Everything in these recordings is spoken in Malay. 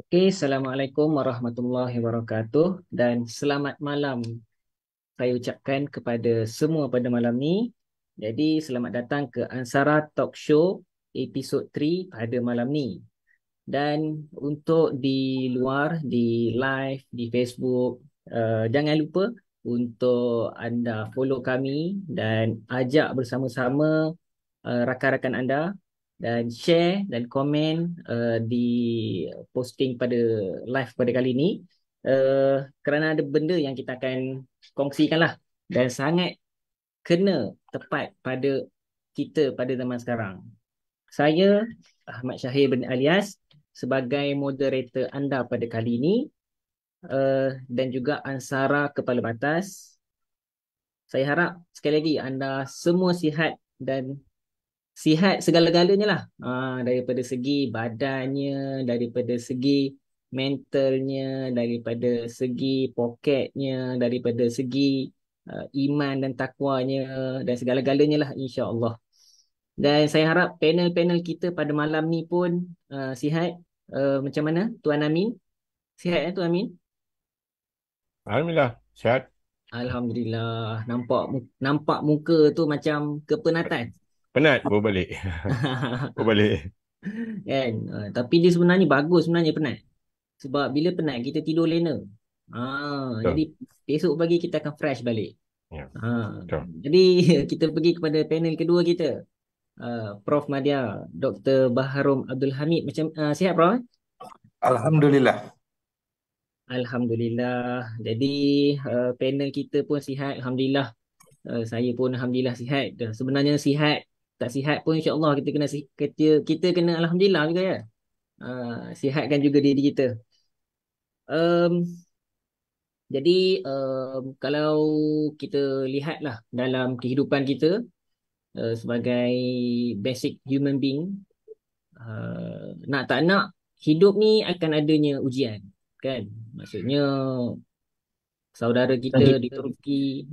Oke, Assalamualaikum warahmatullahi wabarakatuh dan selamat malam saya ucapkan kepada semua pada malam ni. Jadi selamat datang ke Ansara Talk Show episod 3 pada malam ni. Dan untuk di luar, di live, di Facebook, jangan lupa untuk anda follow kami dan ajak bersama-sama rakan-rakan anda dan share dan komen di posting pada live pada kali ini, kerana ada benda yang kita akan kongsikan lah dan sangat kena tepat pada kita pada zaman sekarang. Saya Ahmad Syahir bin Alias sebagai moderator anda pada kali ini, dan juga Ansara Kepala Batas. Saya harap sekali lagi anda semua sihat dan sihat segala-galanya lah. Daripada segi badannya, daripada segi mentalnya, daripada segi poketnya, daripada segi iman dan takwanya dan segala-galanya lah, insya-Allah. Dan saya harap panel-panel kita pada malam ni pun sihat. Macam mana Tuan Amin? Sihat Tuan Amin? Alhamdulillah, sihat. Alhamdulillah. Nampak muka tu macam kepenatan. Penat, baru balik. Baru balik. Kan? Tapi dia sebenarnya bagus sebenarnya penat. Sebab bila penat kita tidur lena. Jadi Betul. besok pagi kita akan fresh balik. Ya, Ah, betul. jadi kita pergi kepada panel kedua kita. Prof Madia, Dr. Baharom Abdul Hamid. Macam sihat Prof? Alhamdulillah. Alhamdulillah. Jadi panel kita pun sihat. Alhamdulillah. Saya pun Alhamdulillah sihat. Dan sebenarnya sihat, tak sihat pun insya-Allah kita kena kita kena Alhamdulillah juga ya. Sihatkan juga diri kita. Um, Jadi kalau kita lihatlah dalam kehidupan kita sebagai basic human being, nak tak nak hidup ni akan adanya ujian, kan? Maksudnya saudara kita di Turki,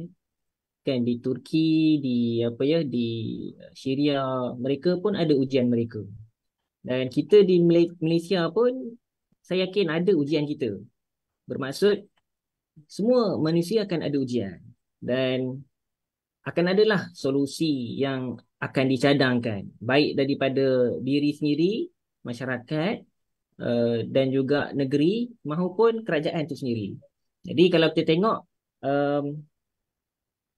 kan, di Turki, di apa ya, di Syria, mereka pun ada ujian mereka. Dan kita di Malaysia pun saya yakin ada ujian kita. Bermaksud semua manusia akan ada ujian. Dan akan adalah solusi yang akan dicadangkan baik daripada diri sendiri, masyarakat, dan juga negeri maupun kerajaan itu sendiri. Jadi kalau kita tengok um,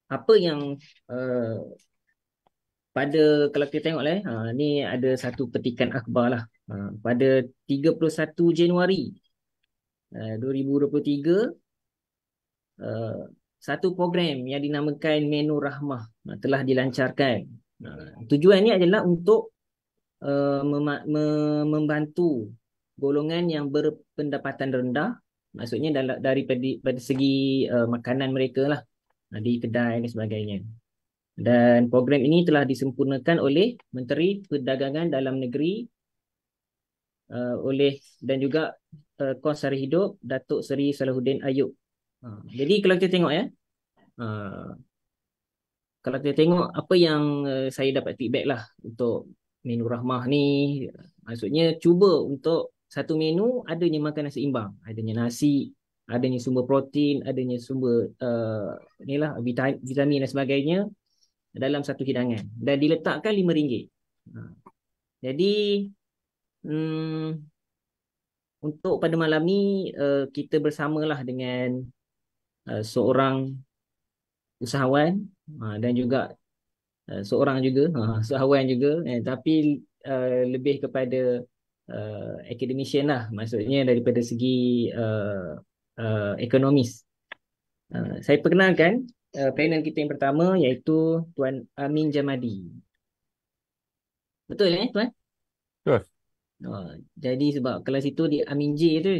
apa yang uh, pada kalau kita tengok lah, ni ada satu petikan akhbar lah, pada 31 Januari 2023, uh, satu program yang dinamakan Menu Rahmah telah dilancarkan. Tujuannya adalah untuk membantu golongan yang berpendapatan rendah, maksudnya daripada segi makanan mereka lah, di kedai dan sebagainya. Dan program ini telah disempurnakan oleh Menteri Perdagangan Dalam Negeri, oleh dan juga Kos Sari Hidup Datuk Seri Salahuddin Ayub. Jadi kalau kita tengok ya, uh, kalau kita tengok apa yang saya dapat feedback lah untuk menu rahmah ni, maksudnya cuba untuk satu menu adanya makanan seimbang, adanya nasi, adanya sumber protein, adanya sumber inilah vitamin dan sebagainya dalam satu hidangan dan diletakkan RM5. Jadi hmm, untuk pada malam ni kita bersamalah dengan seorang usahawan, dan juga seorang juga usahawan juga, tapi lebih kepada academician lah, maksudnya daripada segi ekonomis. Saya perkenalkan panel kita yang pertama, iaitu Tuan Amin Jamadi. Betul Tuan? Terus. Oh, jadi sebab kalau situ di Amin J tu.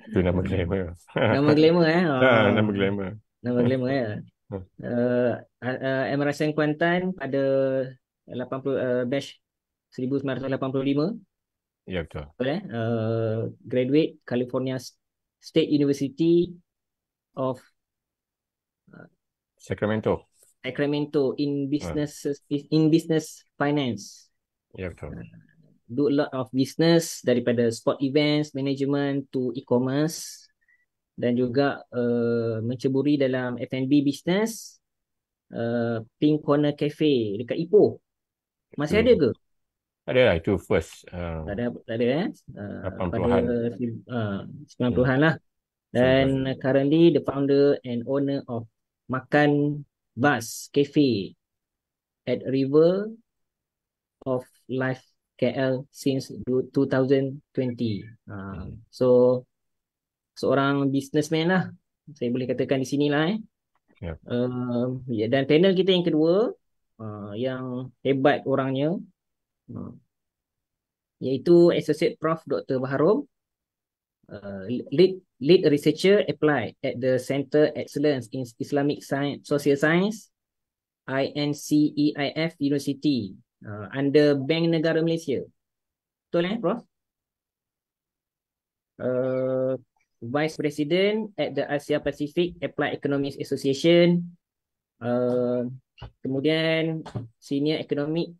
Itu nama glamour. Nama glamour Nama glamour. nama glamour ya. MRSM Kuantan pada 80 batch 1985. Ya, betul. Betul graduate California State University of Sacramento. Sacramento Ah, in business finance. ya, betul. do a lot of business daripada sport events, management to e-commerce, dan juga menceburi dalam F&B business, Pink Corner Cafe dekat Ipoh. Masih ada Itu ke? ada lah, itu first Tak ada pada 80-an. 90-an lah. 90-an. Dan currently the founder and owner of Makan Bus Cafe at River of Life KL since 2020. So seorang businessman lah, saya boleh katakan di sini lah. Ya. Dan panel kita yang kedua, yang hebat orangnya, iaitu Associate Prof. Dr. Baharom, lead researcher applied at the Center Excellence in Islamic Science, Social Science, INCEIF University, under Bank Negara Malaysia. Betul Prof? Vice President at the Asia Pacific Applied Economics Association, kemudian Senior Economic,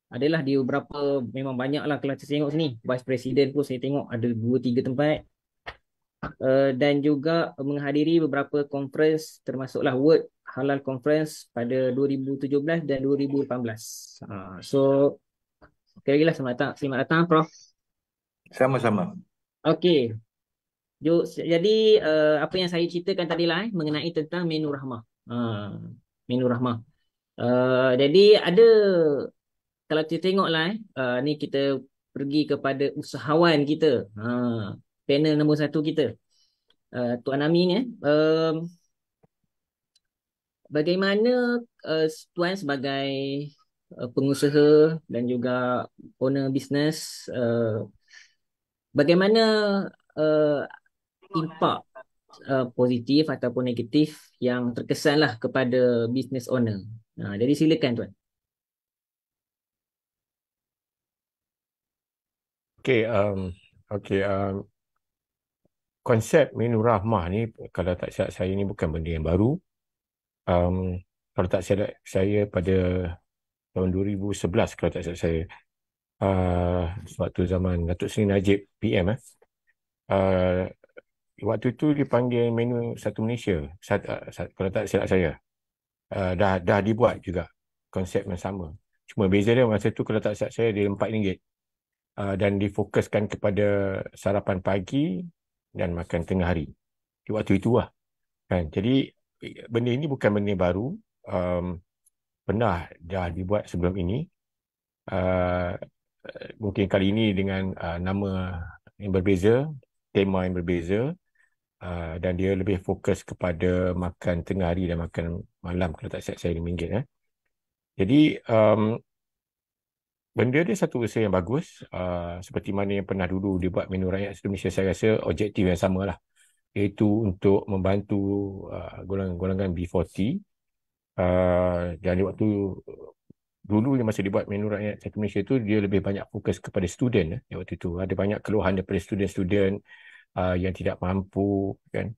adalah di beberapa, memang banyak lah kalau saya tengok sini. Vice President pun saya tengok ada 2-3 tempat. Dan juga menghadiri beberapa conference, termasuklah World Halal Conference pada 2017 dan 2018. So, sekali lagi lah selamat datang Prof. Sama-sama. Okey. Jadi apa yang saya ceritakan tadi lah mengenai tentang menu rahmah. Menu rahmah. Jadi ada, kalau kita tengok lah ni kita pergi kepada usahawan kita. Panel nombor 1 kita. Tuan Ami ni bagaimana Tuan sebagai pengusaha dan juga owner bisnes, bagaimana impak positif ataupun negatif yang terkesan lah kepada business owner. Jadi silakan Tuan. Okey, konsep menu rahmah ni, kalau tak silap saya, ni bukan benda yang baru. Kalau tak silap saya, pada tahun 2011, kalau tak silap saya, waktu zaman Datuk Seri Najib PM, waktu itu dipanggil menu Satu Malaysia. Kalau tak silap saya, dah dibuat juga konsep yang sama. Cuma beza dia masa tu, kalau tak silap saya, dia RM4, dan difokuskan kepada sarapan pagi dan makan tengah hari di waktu itu lah. Jadi benda ini bukan benda baru, pernah dah dibuat sebelum ini. Mungkin kali ini dengan nama yang berbeza, tema yang berbeza, dan dia lebih fokus kepada makan tengah hari dan makan malam, kalau tak silap saya, RM5. Jadi benda dia satu usaha yang bagus, seperti mana yang pernah dulu dibuat menu rakyat Indonesia. Saya rasa objektif yang sama lah, iaitu untuk membantu golongan B40. Dan di waktu dulu yang masa dibuat menu rakyat satu Malaysia tu, dia lebih banyak fokus kepada student. Waktu itu ada banyak keluhan daripada student-student yang tidak mampu, kan.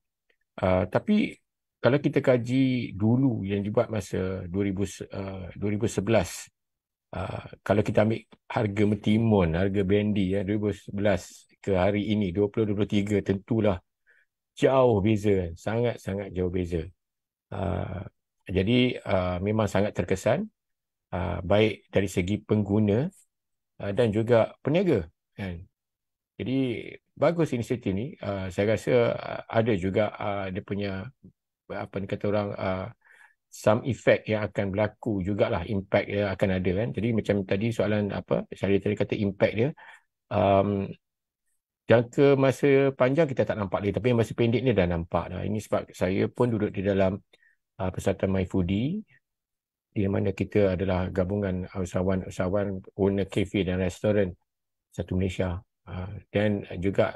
Tapi kalau kita kaji dulu yang dibuat masa 2011, kalau kita ambil harga metimun, harga bendi 2011 ke hari ini 2023, tentulah jauh beza, sangat-sangat jauh beza. Jadi memang sangat terkesan, baik dari segi pengguna dan juga peniaga, kan. Jadi bagus inisiatif ni. Saya rasa ada juga dia punya, apa ni kata orang, some effect yang akan berlaku jugalah, impact yang akan ada, kan. Jadi macam tadi soalan apa, saya tadi kata impact dia, jangka masa panjang kita tak nampak lagi, tapi masa pendek ni dah nampak dah. Ini sebab saya pun duduk di dalam Persatuan My Foodie, di mana kita adalah gabungan usahawan owner kafe dan restoran Satu Malaysia. Dan juga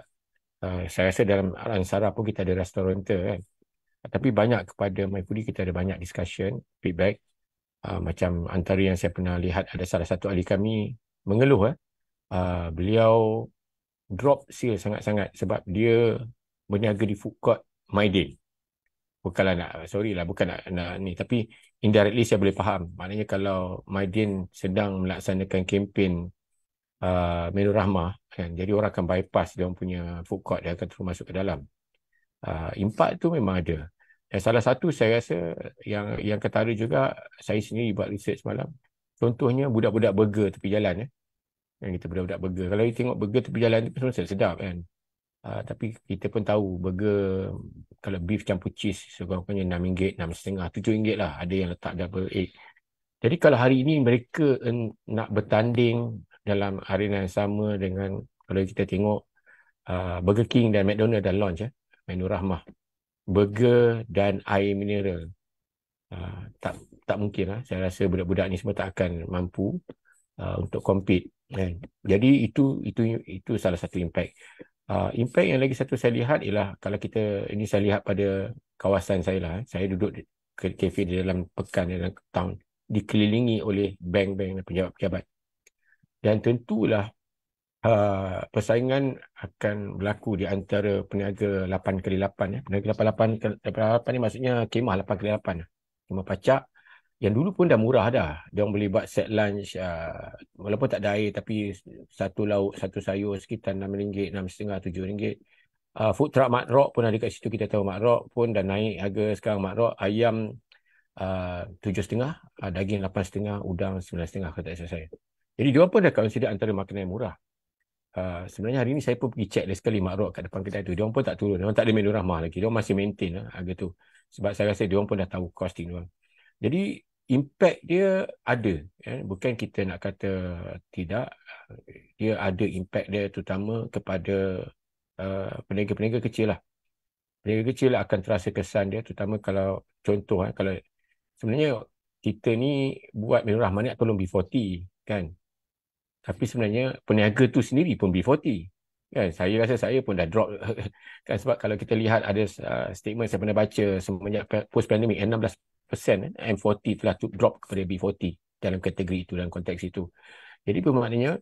saya rasa dalam Ansara pun kita ada restaurateur, kan. Tapi banyak kepada My Foodie, kita ada banyak discussion, feedback. Macam antara yang saya pernah lihat, ada salah satu ahli kami mengeluh, beliau drop sale sangat-sangat sebab dia berniaga di food court Maidin. bukanlah nak, sorry lah, bukan nak ni, tapi indirectly saya boleh faham. Maknanya kalau Maidin sedang melaksanakan kempen Menu Rahmah kan, jadi orang akan bypass dia orang punya food court, dia akan terus masuk ke dalam. Impak tu memang ada. Dan salah satu saya rasa yang ketara juga, saya sendiri buat research malam. Contohnya budak-budak burger tepi jalan Yang kita budak-budak burger. Kalau you tengok burger tepi jalan tu semua sedap kan. Tapi kita pun tahu burger kalau beef campur cheese sekurang-kurangnya RM6, RM6.5, RM7 lah. Ada yang letak double egg. Jadi kalau hari ini mereka nak bertanding dalam arena yang sama dengan, kalau kita tengok Burger King dan McDonald dah launch Menu Rahmah, burger dan air mineral. Tak mungkin lah. Saya rasa budak-budak ni semua tak akan mampu untuk compete kan. Jadi itu salah satu impact. Impact yang lagi satu saya lihat ialah, kalau kita, ini saya lihat pada kawasan saya lah. Saya duduk ke kafe di dalam pekan, di dalam town, dikelilingi oleh bank-bank dan pejabat-pejabat. Dan tentulah persaingan akan berlaku di antara peniaga 8x8 Peniaga 8x8 ni maksudnya kemah 8x8 kemah pacak yang dulu pun dah murah dah. Dia orang boleh buat set lunch walaupun tak ada air, tapi satu lauk, satu sayur sekitar RM6, RM6.5, RM7. Food truck Mak Rock pun ada kat situ. Kita tahu Mak Rock pun dah naik harga sekarang. Mak Rock ayam RM7.5, daging RM8.5, udang RM9.5 kata saya. Jadi dia pun dah consider antara makanan yang murah. Sebenarnya hari ni saya pun pergi check sekali Mak Rock kat depan kedai tu. Dia orang pun tak turun. Dia orang tak ada Menu Rahmah lagi. Dia orang masih maintain harga tu. Sebab saya rasa dia orang pun dah tahu costing dia orang. Jadi impact dia ada. Bukan kita nak kata tidak. Dia ada impact dia, terutama kepada peniaga-peniaga kecil lah. Peniaga kecil akan terasa kesan dia, terutama kalau contoh kalau sebenarnya kita ni buat Menu Rahmah ni nak tolong B40 kan. Tapi sebenarnya peniaga tu sendiri pun B40 kan. Saya rasa saya pun dah drop kan, sebab kalau kita lihat ada statement saya pernah baca semenjak post pandemic 16% M40 telah drop kepada B40 dalam kategori itu, dalam konteks itu. Jadi bermaknanya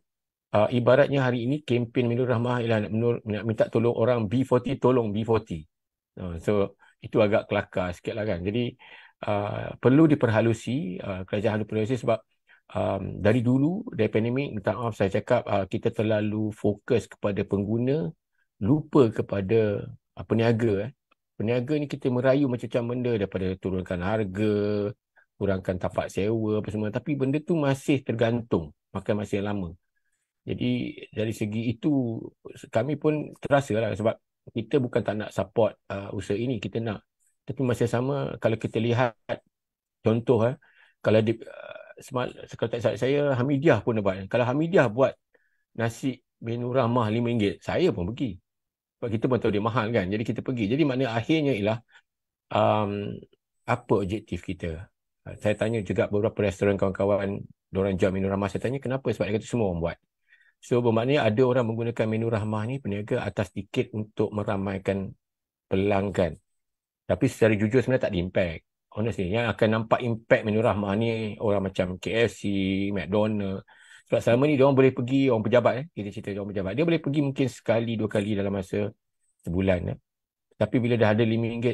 ibaratnya hari ini kempen Menu Rahmah ialah nak minta tolong orang B40, tolong B40. So itu agak kelakar sikit lah kan. Jadi perlu diperhalusi, kerajaan perlu diperhalusi sebab dari dulu, dari pandemik, minta maaf saya cakap, kita terlalu fokus kepada pengguna, lupa kepada peniaga. Peniaga ni kita merayu macam-macam benda, daripada turunkan harga, kurangkan tapak sewa apa semua, tapi benda tu masih tergantung, makan masa yang lama. Jadi dari segi itu kami pun terasa lah, sebab kita bukan tak nak support usaha ini, kita nak. Tapi masa sama kalau kita lihat contoh kalau di kalau tak salah saya, Hamidiah pun buat. Kalau Hamidiah buat nasi Menu Rahmah RM5, saya pun pergi. Sebab kita pun tahu dia mahal kan. Jadi kita pergi. Jadi makna akhirnya ialah apa objektif kita. Saya tanya juga beberapa restoran kawan-kawan, diorang jual Menu Rahmah. Saya tanya kenapa? Sebab dia kata semua orang buat. So bermaknanya ada orang menggunakan Menu Rahmah ni, peniaga, atas tiket untuk meramaikan pelanggan. Tapi secara jujur sebenarnya tak ada impact. Honestly, yang akan nampak impact Menu Rahmah ni orang macam KFC, McDonald. Sebab selama ni diorang boleh pergi, orang pejabat kita cerita diorang pejabat, dia boleh pergi mungkin sekali, 2 kali dalam masa sebulan Tapi bila dah ada RM5,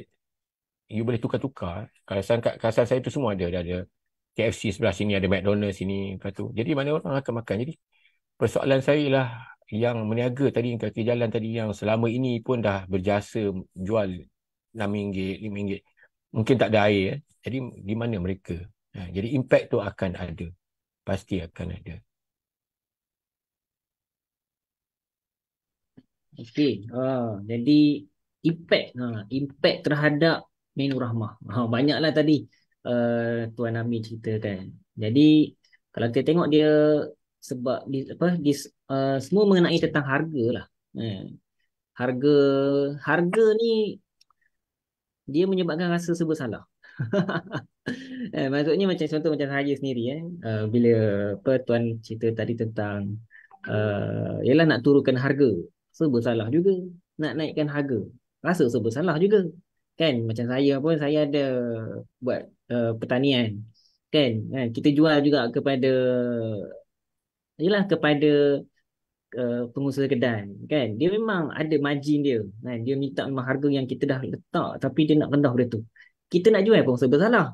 you boleh tukar-tukar. Kawasan saya tu semua ada. Dah ada KFC sebelah sini, ada McDonald sini, lepas tu. Jadi mana orang akan makan. Jadi persoalan saya ialah yang meniaga tadi, yang kaki jalan tadi, yang selama ini pun dah berjasa jual RM6, RM5. Mungkin tak ada air. Jadi di mana mereka? Jadi impact tu akan ada. Pasti akan ada. Okey. Jadi impact terhadap Menu Rahmah. Banyaklah tadi Tuan Amin ceritakan. Jadi kalau kita tengok dia, sebab semua mengenai tentang harga lah. Harga ni dia menyebabkan rasa serba salah. Maksudnya macam contoh macam saya sendiri bila Tuan cerita tadi tentang ialah nak turunkan harga, serba salah juga. Nak naikkan harga, rasa serba salah juga. Kan macam saya pun, saya ada buat pertanian. Kan kita jual juga kepada pengusaha kedai kan, dia memang ada margin dia kan, dia minta memang harga yang kita dah letak, tapi dia nak rendah dia tu. kita nak jual pun serba salah.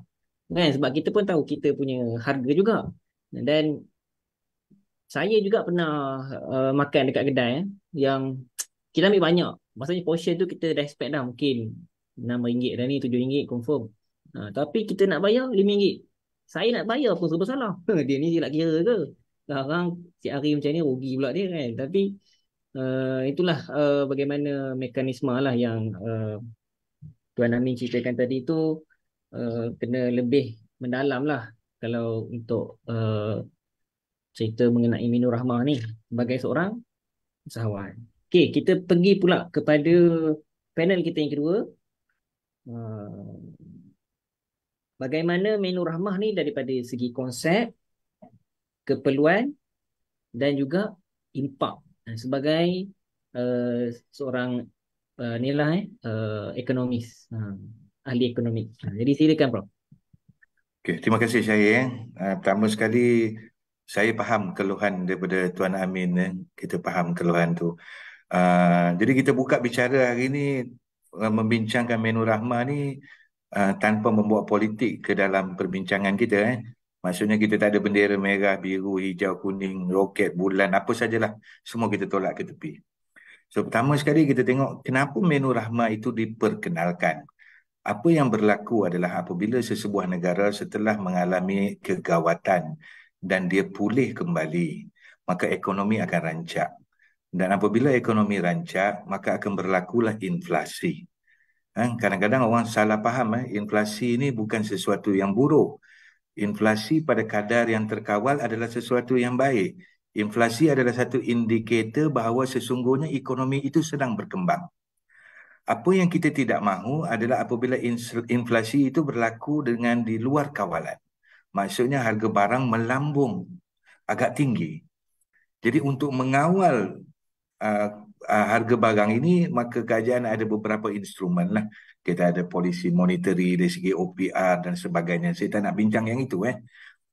Kan? Sebab kita pun tahu kita punya harga juga. Dan saya juga pernah makan dekat kedai yang kita ambil banyak. Maksudnya portion tu kita dah expect dah mungkin RM6 dah ni, RM7 confirm. Tapi kita nak bayar RM5. Saya nak bayar pun serba salah. Dia ni dia nak kira ke? Sekarang si hari macam ni rugi pula dia kan. Tapi itulah bagaimana mekanisme lah yang Tuan Amin ceritakan tadi tu, kena lebih mendalam lah kalau untuk cerita mengenai Minur Rahmah ni sebagai seorang usahawan. Okey, kita pergi pula kepada panel kita yang kedua. Bagaimana Minur Rahmah ni daripada segi konsep, keperluan dan juga impak sebagai seorang ekonomis, ahli ekonomi. Jadi silakan Prof. Okey, terima kasih Syahir. Pertama sekali, saya faham keluhan daripada Tuan Amin. Kita faham keluhan tu. Jadi kita buka bicara hari ni, membincangkan Menur Rahmah ni tanpa membawa politik ke dalam perbincangan kita. Maksudnya kita tak ada bendera merah, biru, hijau, kuning, roket, bulan, apa sajalah. Semua kita tolak ke tepi. So pertama sekali kita tengok kenapa Menur Rahmah itu diperkenalkan. Apa yang berlaku adalah apabila sesebuah negara setelah mengalami kegawatan dan dia pulih kembali, maka ekonomi akan rancak. Dan apabila ekonomi rancak, maka akan berlakulah inflasi. Kadang-kadang orang salah faham, inflasi ini bukan sesuatu yang buruk. Inflasi pada kadar yang terkawal adalah sesuatu yang baik. Inflasi adalah satu indikator bahawa sesungguhnya ekonomi itu sedang berkembang. Apa yang kita tidak mahu adalah apabila inflasi itu berlaku dengan di luar kawalan. Maksudnya harga barang melambung agak tinggi. Jadi untuk mengawal harga barang ini, maka kerajaan ada beberapa instrumen lah. Kita ada polisi monetary dari segi OPR dan sebagainya. Saya tak nak bincang yang itu.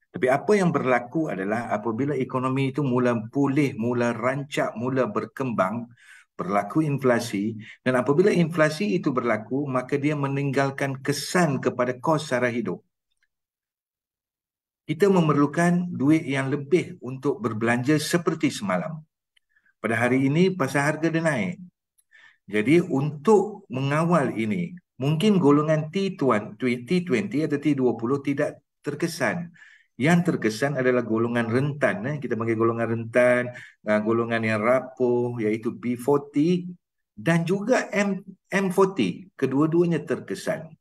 Tapi apa yang berlaku adalah apabila ekonomi itu mula pulih, mula rancak, mula berkembang, berlaku inflasi, dan apabila inflasi itu berlaku, maka dia meninggalkan kesan kepada kos sara hidup. Kita memerlukan duit yang lebih untuk berbelanja seperti semalam. Pada hari ini, pasar harga dia naik. Jadi untuk mengawal ini, mungkin golongan T20 atau T20 tidak terkesan. Yang terkesan adalah golongan rentan. Kita panggil golongan rentan, golongan yang rapuh, iaitu B40 dan juga M40. Kedua-duanya terkesan.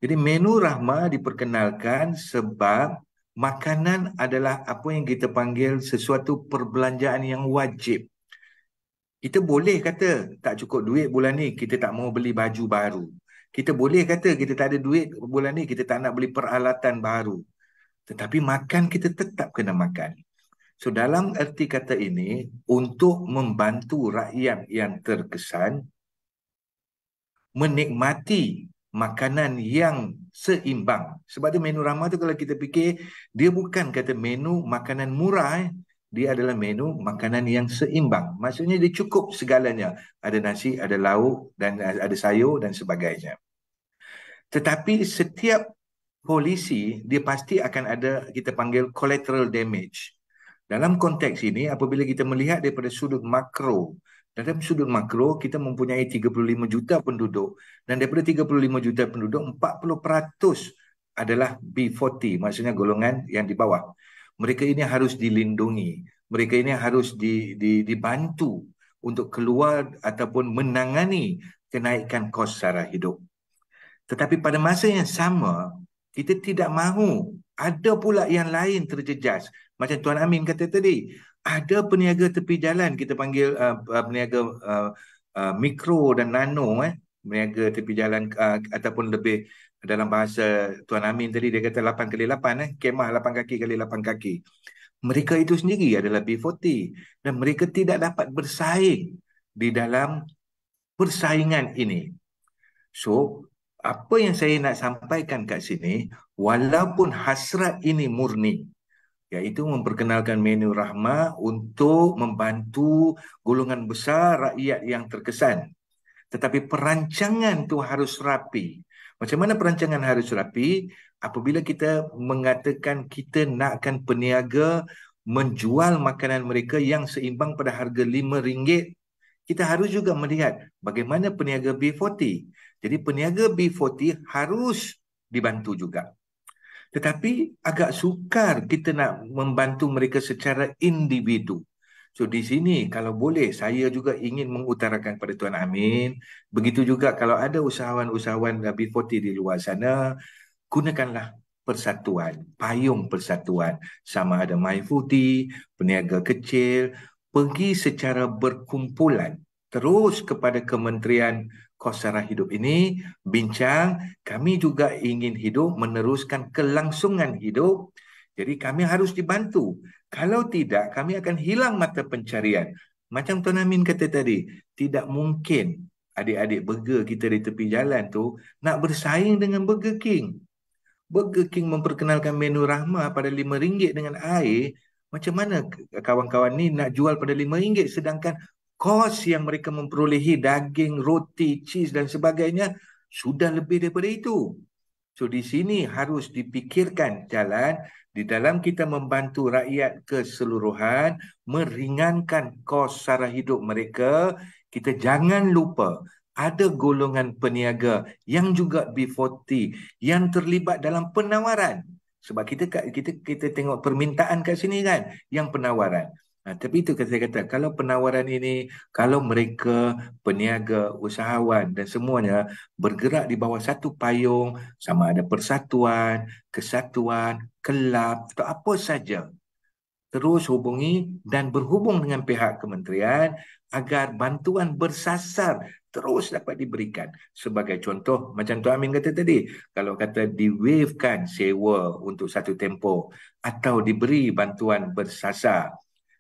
Jadi Menur Rahmah diperkenalkan sebab makanan adalah apa yang kita panggil sesuatu perbelanjaan yang wajib. Kita boleh kata tak cukup duit bulan ni, kita tak mau beli baju baru. Kita boleh kata kita tak ada duit bulan ni, kita tak nak beli peralatan baru. Tetapi makan kita tetap kena makan. So dalam erti kata ini, untuk membantu rakyat yang terkesan menikmati makanan yang seimbang. Sebab tu Menu Rahmah tu kalau kita fikir, dia bukan kata menu makanan murah. Dia adalah menu makanan yang seimbang. Maksudnya dia cukup segalanya. Ada nasi, ada lauk, dan ada sayur dan sebagainya. Tetapi setiap polisi, dia pasti akan ada, kita panggil collateral damage. Dalam konteks ini, apabila kita melihat daripada sudut makro, dalam sudut makro, kita mempunyai 35 juta penduduk. Dan daripada 35 juta penduduk, 40% adalah B40, maksudnya golongan yang di bawah. Mereka ini harus dilindungi. Mereka ini harus dibantu untuk keluar ataupun menangani kenaikan kos sara hidup. Tetapi pada masa yang sama, kita tidak mahu ada pula yang lain terjejas. Macam Tuan Amin kata tadi, ada peniaga tepi jalan, kita panggil peniaga mikro dan nano, peniaga tepi jalan ataupun lebih dalam bahasa Tuan Amin tadi, dia kata 8x8, kemah 8 kaki kali 8 kaki. Mereka itu sendiri adalah B40 dan mereka tidak dapat bersaing di dalam persaingan ini. So, apa yang saya nak sampaikan kat sini, walaupun hasrat ini murni, iaitu memperkenalkan Menur Rahmah untuk membantu golongan besar rakyat yang terkesan. Tetapi perancangan tu harus rapi. Macam mana perancangan harus rapi? Apabila kita mengatakan kita nakkan peniaga menjual makanan mereka yang seimbang pada harga RM5, kita harus juga melihat bagaimana peniaga B40. Jadi peniaga B40 harus dibantu juga. Tetapi agak sukar kita nak membantu mereka secara individu. So di sini kalau boleh saya juga ingin mengutarakan pada Tuan Amin, begitu juga kalau ada usahawan-usahawan B40 di luar sana, gunakanlah persatuan, payung persatuan. Sama ada MyFoodie, peniaga kecil, pergi secara berkumpulan terus kepada Kementerian Kos Sara Hidup ini, bincang, kami juga ingin hidup, meneruskan kelangsungan hidup, jadi kami harus dibantu. Kalau tidak, kami akan hilang mata pencarian. Macam Tuan Amin kata tadi, tidak mungkin adik-adik burger kita di tepi jalan tu nak bersaing dengan Burger King. Burger King memperkenalkan menu rahmah pada RM5 dengan air. Macam mana kawan-kawan ni nak jual pada RM5 sedangkan kos yang mereka memperolehi daging, roti, cheese dan sebagainya sudah lebih daripada itu. So di sini harus dipikirkan jalan di dalam kita membantu rakyat keseluruhan, meringankan kos sara hidup mereka, kita jangan lupa ada golongan peniaga yang juga B40 yang terlibat dalam penawaran. Sebab kita tengok permintaan kat sini kan, yang penawaran. Tapi itu saya kata, kalau penawaran ini, kalau mereka peniaga, usahawan dan semuanya bergerak di bawah satu payung, sama ada persatuan, kesatuan, kelab atau apa saja, terus hubungi dan berhubung dengan pihak kementerian agar bantuan bersasar terus dapat diberikan. Sebagai contoh, macam Tuan Amin kata tadi, kalau kata di-wavekan sewa untuk satu tempoh atau diberi bantuan bersasar,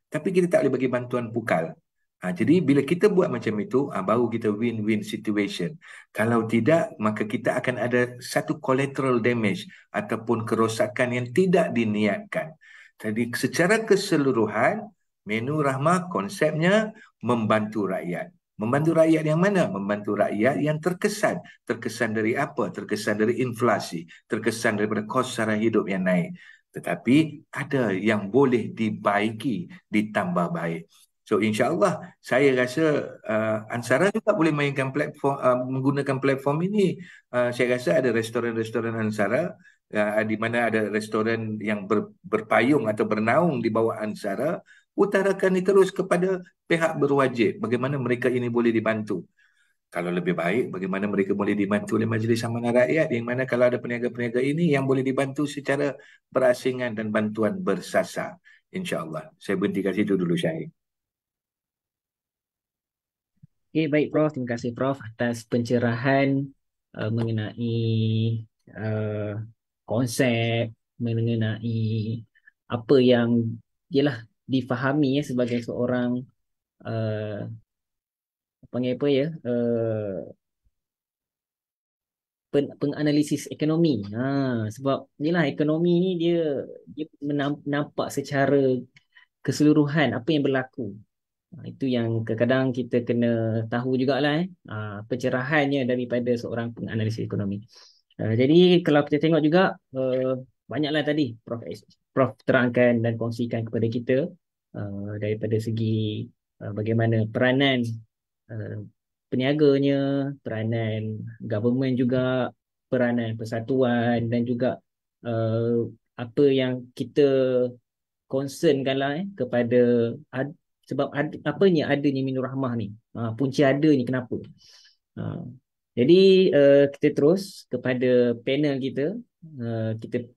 tapi kita tak boleh bagi bantuan pukal. Jadi bila kita buat macam itu, baru kita win-win situation. Kalau tidak, maka kita akan ada satu collateral damage ataupun kerosakan yang tidak diniatkan. Jadi secara keseluruhan, menu rahmah konsepnya membantu rakyat. Membantu rakyat yang mana? Membantu rakyat yang terkesan. Terkesan dari apa? Terkesan dari inflasi. Terkesan daripada kos sara hidup yang naik. Tetapi ada yang boleh dibaiki, ditambah baik. So insya-Allah saya rasa Ansara juga boleh mainkan platform, menggunakan platform ini. Saya rasa ada restoran-restoran Ansara, di mana ada restoran yang berpayung atau bernaung di bawah Ansara, utarakan ini terus kepada pihak berwajib bagaimana mereka ini boleh dibantu. Kalau lebih baik, bagaimana mereka boleh dibantu oleh Majlis Amanah Rakyat, yang mana kalau ada peniaga-peniaga ini yang boleh dibantu secara berasingan dan bantuan bersasar. InsyaAllah. Saya berhenti kat situ dulu, Syahid. Okay, baik Prof. Terima kasih Prof atas pencerahan mengenai uh, konsep, mengenai apa yang ialah difahami ya sebagai seorang uh, panggil apa ya penganalisis ekonomi. Sebab inilah ekonomi ni dia nampak secara keseluruhan apa yang berlaku. Itu yang kadang-kadang kita kena tahu jugalah pencerahannya daripada seorang penganalisis ekonomi. Jadi kalau kita tengok juga banyaklah tadi Prof terangkan dan kongsikan kepada kita daripada segi bagaimana peranan uh, peniaganya, peranan government juga, peranan persatuan dan juga uh, apa yang kita concernkan lah kepada sebab apanya adanya minur rahmah ni, punca adanya kenapa. Uh, jadi kita terus kepada panel kita, kita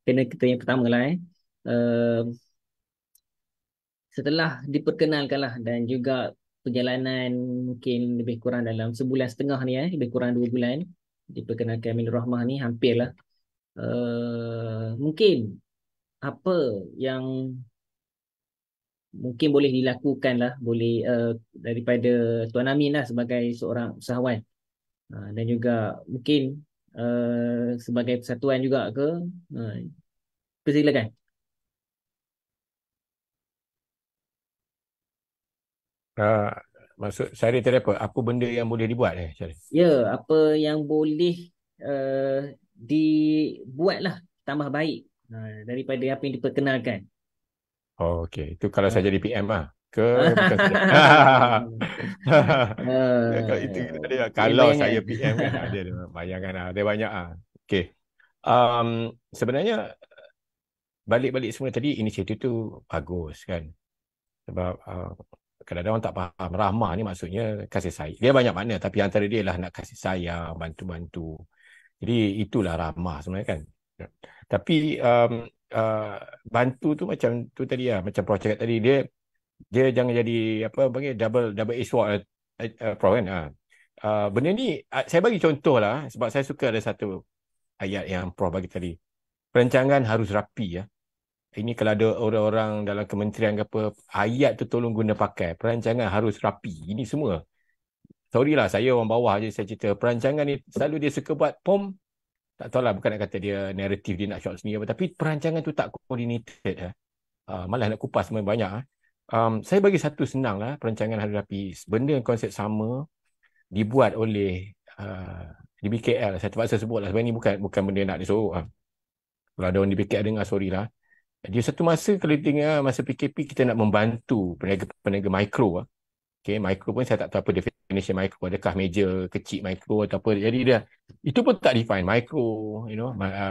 panel kita yang pertama lah setelah diperkenalkanlah dan juga perjalanan mungkin lebih kurang dalam sebulan setengah ni lebih kurang 2 bulan diperkenalkan Minur Rahmah ni hampirlah mungkin apa yang mungkin boleh dilakukan lah boleh daripada Tuan Amin lah sebagai seorang usahawan dan juga mungkin sebagai persatuan juga ke persilakan. Maksud Syarif tadi apa? Apa benda yang boleh dibuat Syarif? Ya, apa yang boleh dibuatlah tambah baik daripada apa yang diperkenalkan. Oh, okey. Itu kalau saya Ah. jadi PM lah. Ke bukan saya. Ya, kalau itu kita tadi lah. Kalau Bayang-bayangkan. saya PM kan, dia ada bayangan lah. Ada banyak ah. Okey. Sebenarnya balik-balik semua tadi, inisiatif tu bagus kan. Sebab kadang-kadang orang tak faham. Rahmah ni maksudnya kasih sayang. Dia banyak makna, tapi antara dia lah nak kasih sayang, bantu-bantu. Jadi itulah ramah sebenarnya kan. Tapi uh, bantu tu macam tu tadi lah, macam Prof cakap tadi, dia jangan jadi apa panggil double edged sword Prof kan. Benda ni saya bagi contoh lah, sebab saya suka ada satu ayat yang Prof bagi tadi. Perancangan harus rapi ya. Ini kalau ada orang-orang dalam kementerian ke apa, ayat tu tolong guna pakai. Perancangan harus rapi. Ini semua. Sorry lah, saya orang bawah je saya cerita. Perancangan ni selalu dia suka buat pom. Tak tahulah, bukan nak kata dia naratif dia nak shot sendiri apa. Tapi perancangan tu tak coordinated. Malah nak kupas semua banyak. Saya bagi satu senang lah. Perancangan harus rapi. Benda yang konsep sama dibuat oleh di BKL. Saya terpaksa sebut lah. Sebenarnya ni bukan benda nak disuruh. Kalau ada orang di BKL dengar, sorry lah. Di satu masa kalau tengok masa PKP kita nak membantu peniaga mikro. Okay, mikro pun saya tak tahu apa definition mikro. Adakah meja kecil mikro atau apa. Jadi dia itu pun tak define mikro,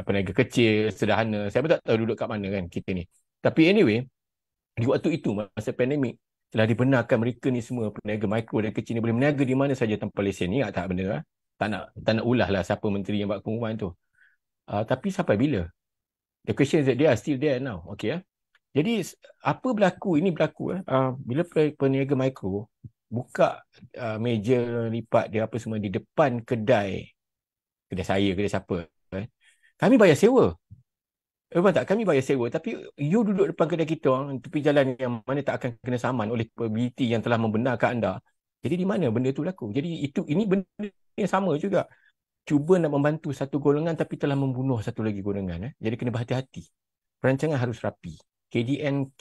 peniaga kecil, sederhana. Saya pun tak tahu duduk kat mana kan kita ni. Tapi anyway, di waktu itu masa pandemik telah dibenarkan mereka ni semua peniaga mikro dan kecil ni boleh berniaga di mana saja tanpa lesen. Ingat tak benda lah? Tak nak ulah lah siapa menteri yang buat pengumuman tu. Tapi sampai bila? The question is that they are still there now. Okay. Jadi apa berlaku? Ini berlaku bila peniaga mikro buka meja lipat dia apa semua di depan kedai saya, kedai siapa. Kami bayar sewa. Faham tak? Kami bayar sewa. Tapi you duduk depan kedai kita tepi jalan yang mana tak akan kena saman oleh PBT yang telah membenarkan anda. Jadi di mana benda tu berlaku? Jadi ini benda yang sama juga. Cuba nak membantu satu golongan tapi telah membunuh satu lagi golongan. Jadi kena berhati-hati. Perancangan harus rapi. KDMP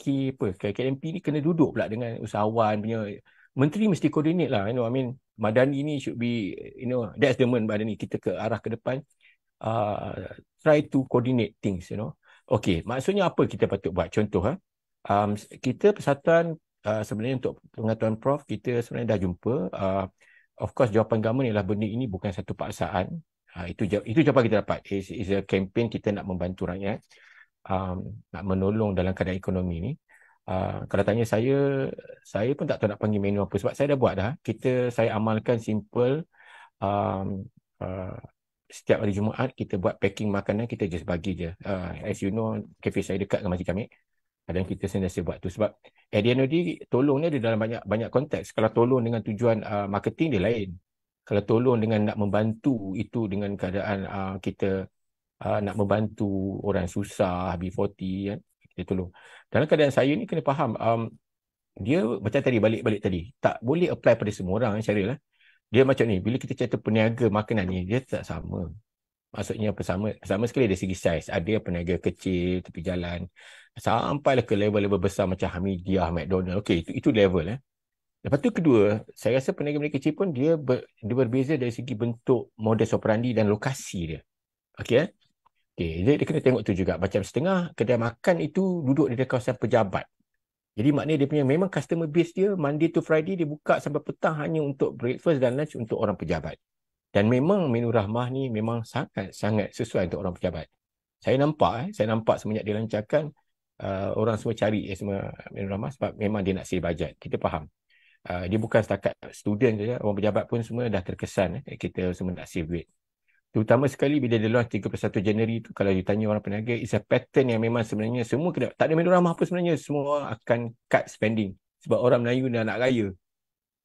ni kena duduk pula dengan usahawan punya. Menteri mesti koordinate lah. I mean, Madani ni should be, that's the moment Madani. Kita ke arah ke depan. Try to coordinate things, Okay, maksudnya apa kita patut buat? Contoh, kita persatuan sebenarnya untuk pengetahuan Prof, kita sebenarnya dah jumpa. Of course, jawapan government ialah benda ini bukan satu paksaan. Itu jawapan kita dapat. It's a campaign kita nak membantu rakyat. Nak menolong dalam keadaan ekonomi ni. Kalau tanya saya pun tak tahu nak panggil menu apa. Sebab saya dah buat dah. Saya amalkan simple. Setiap hari Jumaat, kita buat packing makanan, kita just bagi je. As you know, kafe saya dekat dengan Masjid Kamik. Dan kita sentiasa buat tu sebab at the end of the day, tolong ni ada dalam banyak konteks. Kalau tolong dengan tujuan marketing dia lain. Kalau tolong dengan nak membantu itu dengan keadaan kita nak membantu orang susah B40 kan, kita tolong. Dalam keadaan saya ni kena faham dia macam tadi balik tadi. Tak boleh apply pada semua orang Syaril lah. Dia macam ni, bila kita cerita peniaga makanan ni, dia tak sama. Maksudnya sama sekali dari segi saiz. Ada peniaga kecil tepi jalan sampailah ke level-level besar macam Hamidiah, McDonald. Okey, itu level. Lepas tu kedua, saya rasa peniaga kecil pun dia berbeza dari segi bentuk modus operandi dan lokasi dia. Okey. Okey, dia kena tengok tu juga. Macam setengah kedai makan itu duduk di kawasan pejabat. Jadi maknanya dia punya memang customer base dia Monday to Friday dia buka sampai petang hanya untuk breakfast dan lunch untuk orang pejabat. Dan memang menu rahmah ni memang sangat sesuai untuk orang pejabat. Saya nampak semenjak dia lancarkan, orang semua cari semua menu rahmah sebab memang dia nak save bajet. Kita faham. Dia bukan setakat student saja, orang pejabat pun semua dah terkesan. Kita semua nak save duit. Terutama sekali bila dia launch 31 Januari tu, kalau you tanya orang peniaga, it's a pattern yang memang sebenarnya semua kena, tak ada menu rahmah apa sebenarnya, semua akan cut spending. Sebab orang Melayu dah nak raya.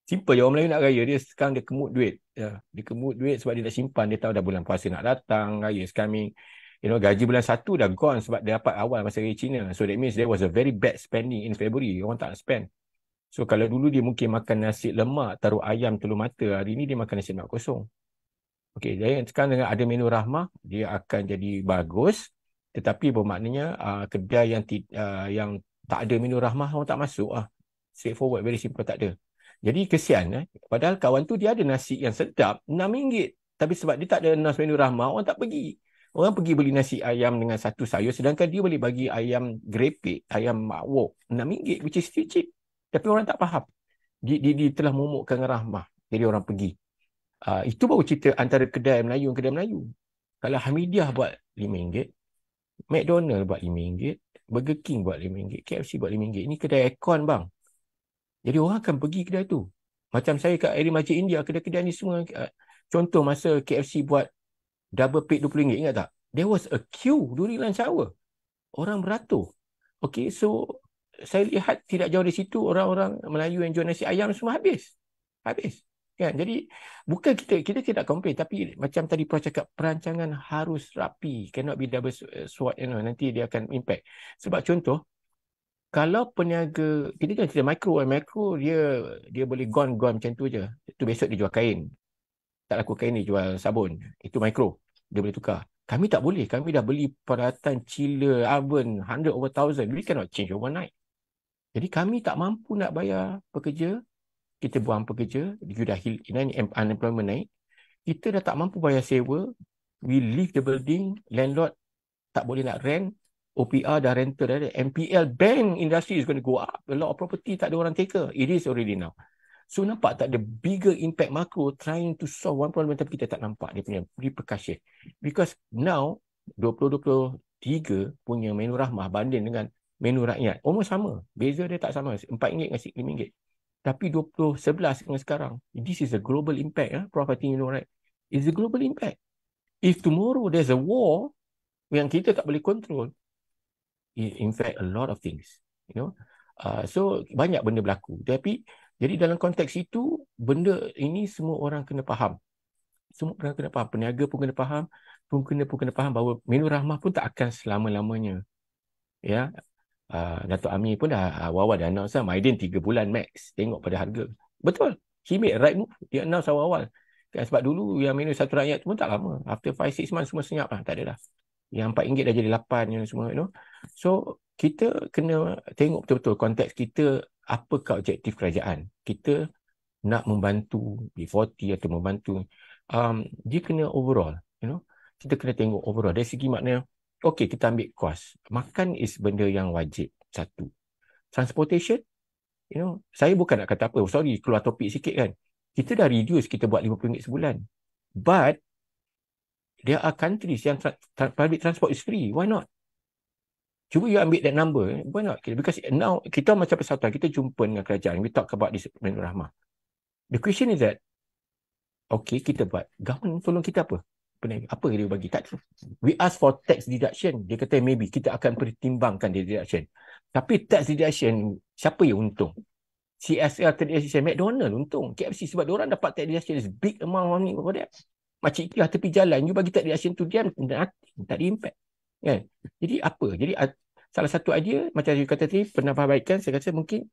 Simple je, orang Melayu nak raya, dia sekarang dia kemut duit. Dia kemut duit sebab dia nak simpan, dia tahu dah bulan puasa nak datang, raya is coming. Gaji bulan 1 dah gone sebab dia dapat awal masa raya Cina. So that means there was a very bad spending in February. Orang tak spend. So kalau dulu dia mungkin makan nasi lemak, taruh ayam, telur mata, hari ni dia makan nasi lemak kosong. Okey, jadi sekarang dengan ada menu rahmah, dia akan jadi bagus. Tetapi bermaknanya kedai yang tak ada menu rahmah, orang tak masuk. Straightforward, very simple, tak ada. Jadi kesian. Padahal kawan tu dia ada nasi yang sedap, RM6. Tapi sebab dia tak ada announce menu rahmah, orang tak pergi. Orang pergi beli nasi ayam dengan satu sayur, sedangkan dia boleh bagi ayam grepek, ayam mawok RM6, which is still cheap. Tapi orang tak faham. Dia telah momokkan rahmah. Jadi orang pergi. Itu baru cerita antara kedai Melayu dan kedai Melayu. Kalau Hamidiah buat RM5, McDonald buat RM5, Burger King buat RM5, KFC buat RM5. Ini kedai aircon bang. Jadi orang akan pergi kedai tu. Macam saya kat area Masjid India, kedai-kedai ni semua. Contoh masa KFC buat double plate RM20, ingat tak? There was a queue during lunch hour. Orang beratur. Okay, so saya lihat tidak jauh dari situ orang-orang Melayu yang jual nasi ayam semua habis. Habis. Kan? Jadi bukan kita tidak komplain, tapi macam tadi Prof cakap, perancangan harus rapi. Cannot be double sword, nanti dia akan impact. Sebab contoh, kalau peniaga, kita jangan cerita mikro dia boleh gone macam tu je. Itu besok dia jual kain. Tak laku kain ni jual sabun. Itu mikro. Dia boleh tukar. Kami tak boleh. Kami dah beli peralatan chiller, oven, 100/1000. We cannot change overnight. Jadi kami tak mampu nak bayar pekerja. Kita buang pekerja. Dia dah unemployment naik. Kita dah tak mampu bayar sewa. We leave the building. Landlord tak boleh nak rent. OPR dah rental dah ada. MPL bank industry is going to go up. A lot of property tak ada orang taker. It is already now. So nampak tak, the bigger impact macro trying to solve one problem, tapi kita tak nampak dia punya repercussion. Because now 2023 punya menu rahmah banding dengan menu rakyat almost sama. Beza dia tak sama. RM4 dengan RM5. Tapi 2011 dengan sekarang, this is a global impact. Prof, I think you know, right? It's a global impact. If tomorrow there's a war yang kita tak boleh control, in fact a lot of things, so banyak benda berlaku. Tapi jadi dalam konteks itu, benda ini semua orang kena faham. Semua orang kena faham. Peniaga pun kena faham, pun kena faham bahawa menu rahmah pun tak akan selama-lamanya. Ya. Datuk Amir pun dah awal-awal dah announce lah, Maidin 3 bulan max, tengok pada harga. Betul. He made right move. Dia announce awal-awal. Kan, sebab dulu yang menu satu rakyat tu pun tak lama. After 5-6 months semua senyap lah. Tak ada dah. Yang RM4 dah jadi RM8 yang semua. So, kita kena tengok betul-betul konteks kita, apakah objektif kerajaan. Kita nak membantu B40 atau membantu. Dia kena overall. Kita kena tengok overall. Dari segi makna, okay, kita ambil kos. Makan is benda yang wajib. Satu. Transportation, saya bukan nak kata apa. Sorry, keluar topik sikit kan. Kita dah reduce, kita buat RM50 sebulan. But, there are countries yang public transport is free. Why not? Cuba you ambil that number. Why not? Because now, kita macam persatuan, kita jumpa dengan kerajaan. We talk about this menu rahmah. The question is that, okay, kita buat. Government tolong kita apa? Apa yang dia bagi? Tak. We ask for tax deduction. Dia kata maybe kita akan pertimbangkan dia deduction. Tapi tax deduction, siapa yang untung? CSR tax deduction, McDonald untung. KFC sebab diorang dapat tax deduction is big amount of money for that. Macam ikhlas tepi jalan, you bagi tax deduction tu dia tak ada impact. Kan? Jadi apa? Jadi salah satu idea, macam you kata tadi, penambahbaikan, saya rasa mungkin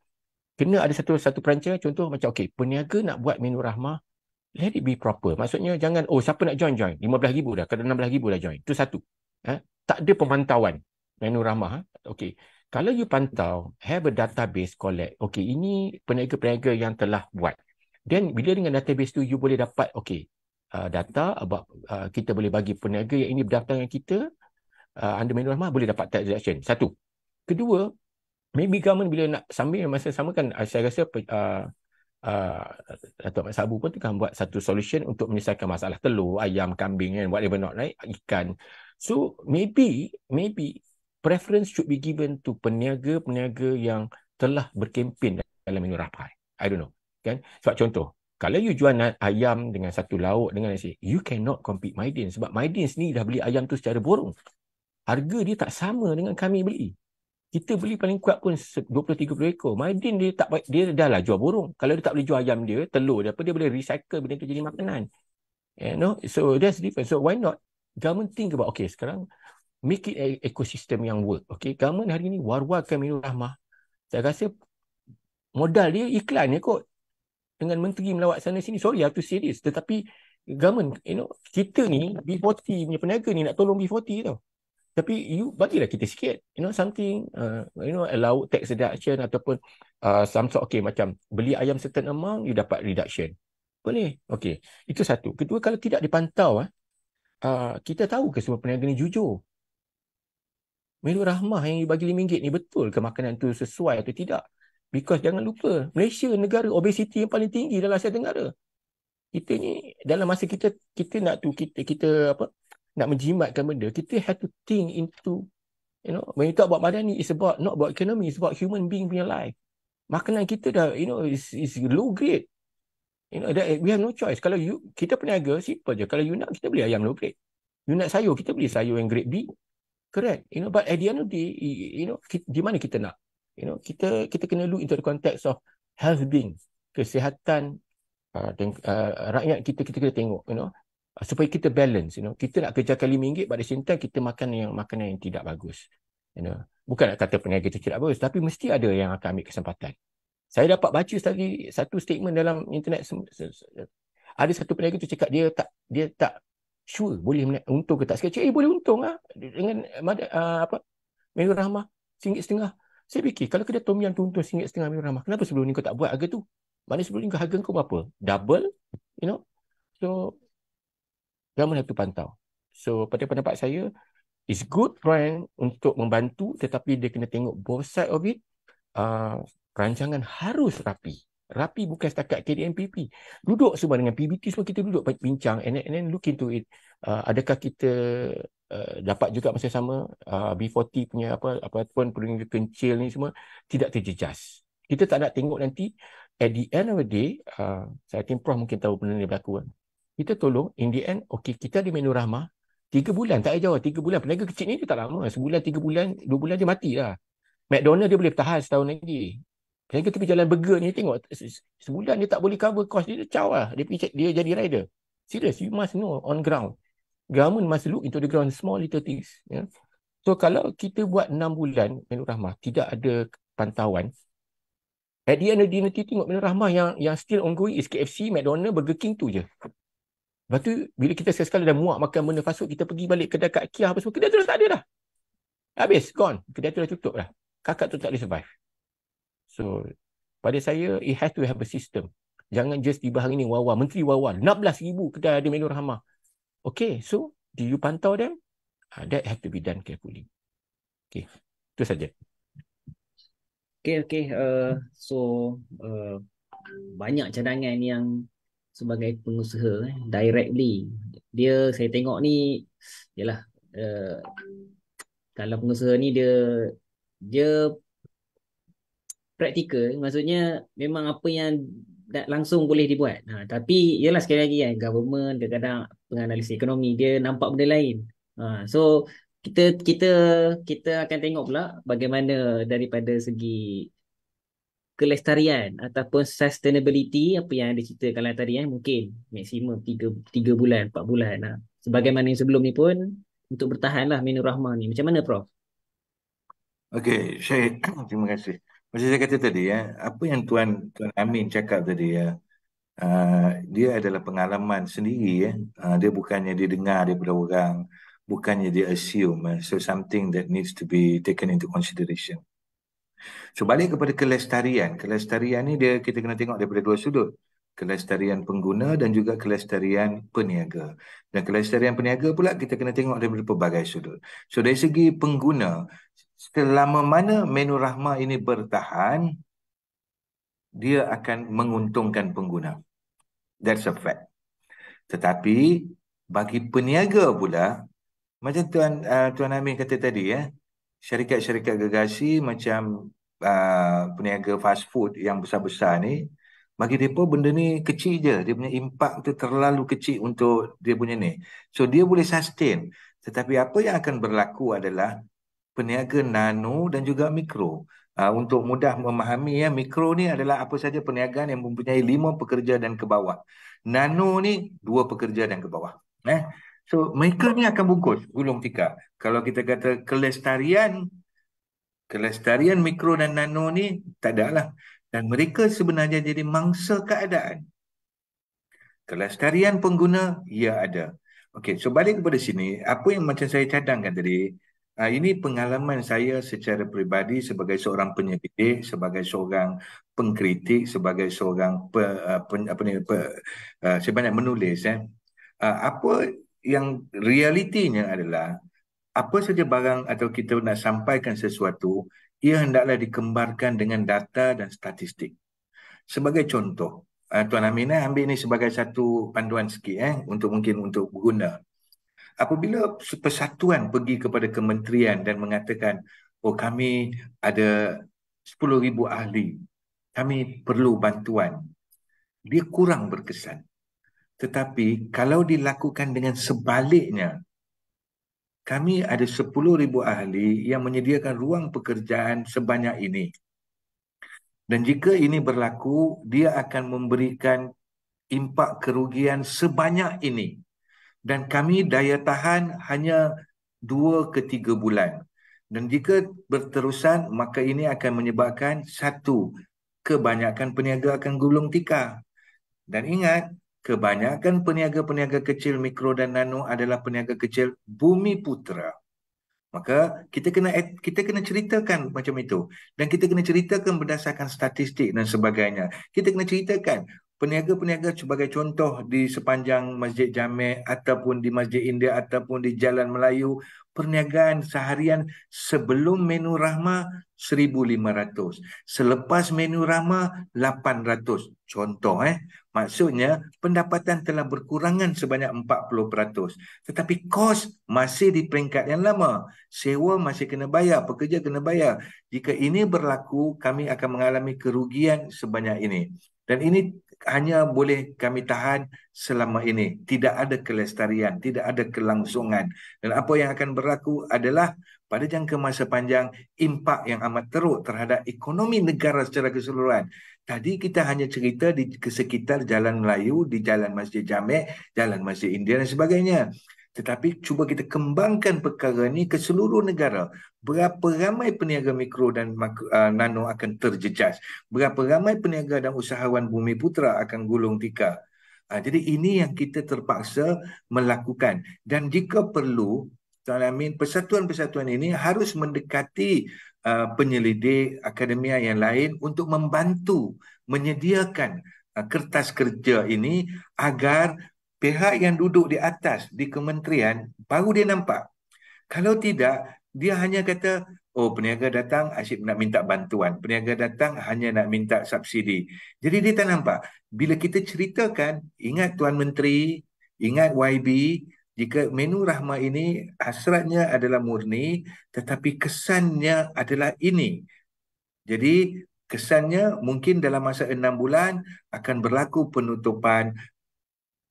kena ada satu perancangan. Contoh macam, okay, peniaga nak buat menu rahmah, let it be proper. Maksudnya jangan, siapa nak join. RM15,000 dah, kalau RM16,000 dah join. Itu satu. Tak ada pemantauan menu rahmah. Okay. Kalau you pantau, have a database collect. Okay, ini peniaga-peniaga yang telah buat. Then, bila dengan database tu, you boleh dapat, okay, data about, kita boleh bagi peniaga yang ini berdaftar dengan kita, under menu rahmah boleh dapat tax deduction. Satu. Kedua, maybe government bila nak sambil masa sama kan, saya rasa Datuk Mat Sabu pun tengah buat satu solution untuk menyelesaikan masalah telur, ayam, kambing and whatever not, right? Ikan. So maybe preference should be given to peniaga-peniaga yang telah berkempen dalam menu rahmah. I don't know. Kan? Sebab contoh, kalau you jual ayam dengan satu lauk dengan nasi, you cannot compete Maidin. Sebab Maidin sendiri dah beli ayam tu secara borong. Harga dia tak sama dengan kami beli. Kita beli paling kuat pun 20-30 ekor. Maidin dia dah lah jual borong. Kalau dia tak boleh jual ayam dia, telur dia, dia boleh recycle benda tu jadi makanan. So that's different. So why not? Government think about, okay, sekarang make it a ecosystem yang work. Okay, government hari ni war-warkan menu rahmah. Saya rasa modal dia iklan je kot. Dengan menteri melawat sana sini, sorry, I have to say this. Tetapi government, kita ni, B40 punya peniaga ni nak tolong B40 tau. Tapi you bagilah kita sikit, something, allow tax deduction ataupun some sort, okay, macam beli ayam certain amount, you dapat reduction. Boleh. Okey. Itu satu. Kedua, kalau tidak dipantau, kita tahu ke semua peniaga ni jujur? Menu Rahmah yang bagi RM5 ni betul ke makanan tu sesuai atau tidak? Because jangan lupa, Malaysia negara obesiti yang paling tinggi dalam Asia Tenggara. Kita ni dalam masa kita nak tu kita apa? Nak menjimatkan benda, kita have to think into, when you talk about badan ni, it's about not about economy, it's about human being punya life. Makanan kita dah, is low grade. That we have no choice. Kalau kita peniaga, simple je. Kalau you nak, kita beli ayam low grade. You nak sayur, kita beli sayur yang grade B. Correct. But at the end of the day, di mana kita nak? Kita kena look into the context of health being, kesihatan rakyat kita kena tengok, supaya kita balance, kita nak kejarkan RM5, pada same time kita makan makanan yang tidak bagus. Bukan nak kata peniaga itu tidak bagus, tapi mesti ada yang akan ambil kesempatan. Saya dapat baca satu statement dalam internet, ada satu peniaga tu cakap dia tak sure boleh untung ke tak. Saya cakap, boleh untung dengan Menu Rahmah RM1.50. Saya fikir, kalau kedai Tom Yum tu untung RM1.50 Menu Rahmah, kenapa sebelum ni kau tak buat harga tu? Mana sebelum ni harga kau berapa? Double? So government have to pantau. So pada pendapat saya, it's good plan untuk membantu, tetapi dia kena tengok both side of it. Rancangan harus rapi. Rapi bukan setakat KDNPP. Duduk semua dengan PBT, semua kita duduk bincang and then look into it. Adakah kita dapat juga masa sama B40 punya apapun peniaga kencil ni semua tidak terjejas. Kita tak nak tengok nanti at the end of the day, saya think Prof mungkin tahu benda ni berlaku. Kita tolong in the end, okay, kita ada Menu Rahmah 3 bulan, tak payah jauh, 3 bulan. Peniaga kecil ni dia tak lama, sebulan, 3 bulan, 2 bulan dia mati lah. McDonald dia boleh tahan setahun lagi. Peniaga tepi jalan burger ni tengok, sebulan dia tak boleh cover cost dia, caw lah. Dia jadi rider. Serious, you must know on ground. Government must look into the ground, small little things. So kalau kita buat 6 bulan Menu Rahmah, tidak ada pantauan, at the end of the day nanti tengok Menu Rahmah yang still ongoing is KFC, McDonald, Burger King tu je. Lepas tu, bila kita sekali dah muak makan benda fast food, kita pergi balik kedai Kak Kia apa semua, kedai tu dah tak ada dah. Habis, gone. Kedai tu dah tutup dah. Kakak tu tak boleh survive. So, pada saya, it has to have a system. Jangan just tiba hari ni, wawa, Menteri wawa, 16,000 kedai ada Menu Rahmah. Okay, so, do you pantau them? That have to be done carefully. Okay, itu saja. Okay. So, banyak cadangan yang sebagai pengusaha directly. Saya tengok ni, yalah, kalau pengusaha ni dia praktikal, maksudnya memang apa yang langsung boleh dibuat. Tapi yalah, sekali lagi kan, government kadang-kadang penganalisis ekonomi dia nampak benda lain. So kita akan tengok pula bagaimana daripada segi kelestarian ataupun sustainability, apa yang ada ceritakan tadi, mungkin maksimum 3 bulan, 4 bulan. Sebagaimana yang sebelum ni pun, untuk bertahanlah Menu Rahmah ni. Macam mana, Prof? Okey, Syed, terima kasih. Macam saya kata tadi, apa yang Tuan Amin cakap tadi, dia adalah pengalaman sendiri. Dia bukannya dia dengar daripada orang, bukannya dia assume. So something that needs to be taken into consideration. So balik kepada kelestarian. Kelestarian ni kita kena tengok daripada dua sudut. Kelestarian pengguna dan juga kelestarian peniaga. Dan kelestarian peniaga pula kita kena tengok daripada pelbagai sudut. So dari segi pengguna, selama mana Menu Rahmah ini bertahan, dia akan menguntungkan pengguna. That's a fact. Tetapi bagi peniaga pula, macam Tuan Amin kata tadi, syarikat-syarikat gergasi macam peniaga fast food yang besar-besar ni, bagi mereka benda ni kecil je. Dia punya impak tu terlalu kecil untuk dia punya ni. So dia boleh sustain. Tetapi apa yang akan berlaku adalah peniaga nano dan juga mikro. Untuk mudah memahami, mikro ni adalah apa saja perniagaan yang mempunyai 5 pekerja dan ke bawah. Nano ni 2 pekerja dan ke bawah. So mereka ni akan bungkus gulung tikar. Kalau kita kata kelestarian mikro dan nano ni tak ada lah. Dan mereka sebenarnya jadi mangsa keadaan. Kelestarian pengguna, ya ada. Okey, so balik kepada sini, apa yang macam saya cadangkan tadi, Ini pengalaman saya secara peribadi sebagai seorang penyelidik, sebagai seorang pengkritik, sebagai seorang saya banyak menulis. Apa yang realitinya adalah apa saja barang atau kita nak sampaikan sesuatu, ia hendaklah dikembarkan dengan data dan statistik. Sebagai contoh, Tuan Amin ambil ini sebagai satu panduan sikit untuk mungkin untuk berguna. Apabila persatuan pergi kepada kementerian dan mengatakan, oh kami ada 10,000 ahli, kami perlu bantuan, dia kurang berkesan. Tetapi kalau dilakukan dengan sebaliknya, kami ada 10,000 ahli yang menyediakan ruang pekerjaan sebanyak ini. Dan jika ini berlaku, dia akan memberikan impak kerugian sebanyak ini. Dan kami daya tahan hanya 2 ke 3 bulan. Dan jika berterusan, maka ini akan menyebabkan satu, kebanyakan peniaga akan gulung tikar. Dan ingat, kebanyakan peniaga-peniaga kecil, mikro dan nano adalah peniaga kecil Bumi Putra. Maka kita kena ceritakan macam itu. Dan kita kena ceritakan berdasarkan statistik dan sebagainya. Kita kena ceritakan peniaga-peniaga sebagai contoh di sepanjang Masjid Jamek ataupun di Masjid India ataupun di Jalan Melayu, perniagaan seharian sebelum menu rahmah 1,500. Selepas menu rahmah 800. Contoh maksudnya pendapatan telah berkurangan sebanyak 40%. Tetapi kos masih di peringkat yang lama. Sewa masih kena bayar, pekerja kena bayar. Jika ini berlaku, kami akan mengalami kerugian sebanyak ini. Dan ini hanya boleh kami tahan selama ini. Tidak ada kelestarian, tidak ada kelangsungan. Dan apa yang akan berlaku adalah pada jangka masa panjang, impak yang amat teruk terhadap ekonomi negara secara keseluruhan. Tadi kita hanya cerita di sekitar Jalan Melayu, di Jalan Masjid Jamek, Jalan Masjid India dan sebagainya. Tetapi cuba kita kembangkan perkara ini ke seluruh negara. Berapa ramai peniaga mikro dan nano akan terjejas? Berapa ramai peniaga dan usahawan Bumi Putra akan gulung tikar? Jadi ini yang kita terpaksa melakukan. Dan jika perlu, Tuan Amin, persatuan-persatuan ini harus mendekati penyelidik akademia yang lain untuk membantu menyediakan kertas kerja ini agar pihak yang duduk di atas di kementerian baru dia nampak. Kalau tidak, dia hanya kata, oh peniaga datang asyik nak minta bantuan. Peniaga datang hanya nak minta subsidi. Jadi dia tak nampak. Bila kita ceritakan, ingat Tuan Menteri, ingat YB, jika menu rahmah ini hasratnya adalah murni, tetapi kesannya adalah ini. Jadi kesannya mungkin dalam masa 6 bulan akan berlaku penutupan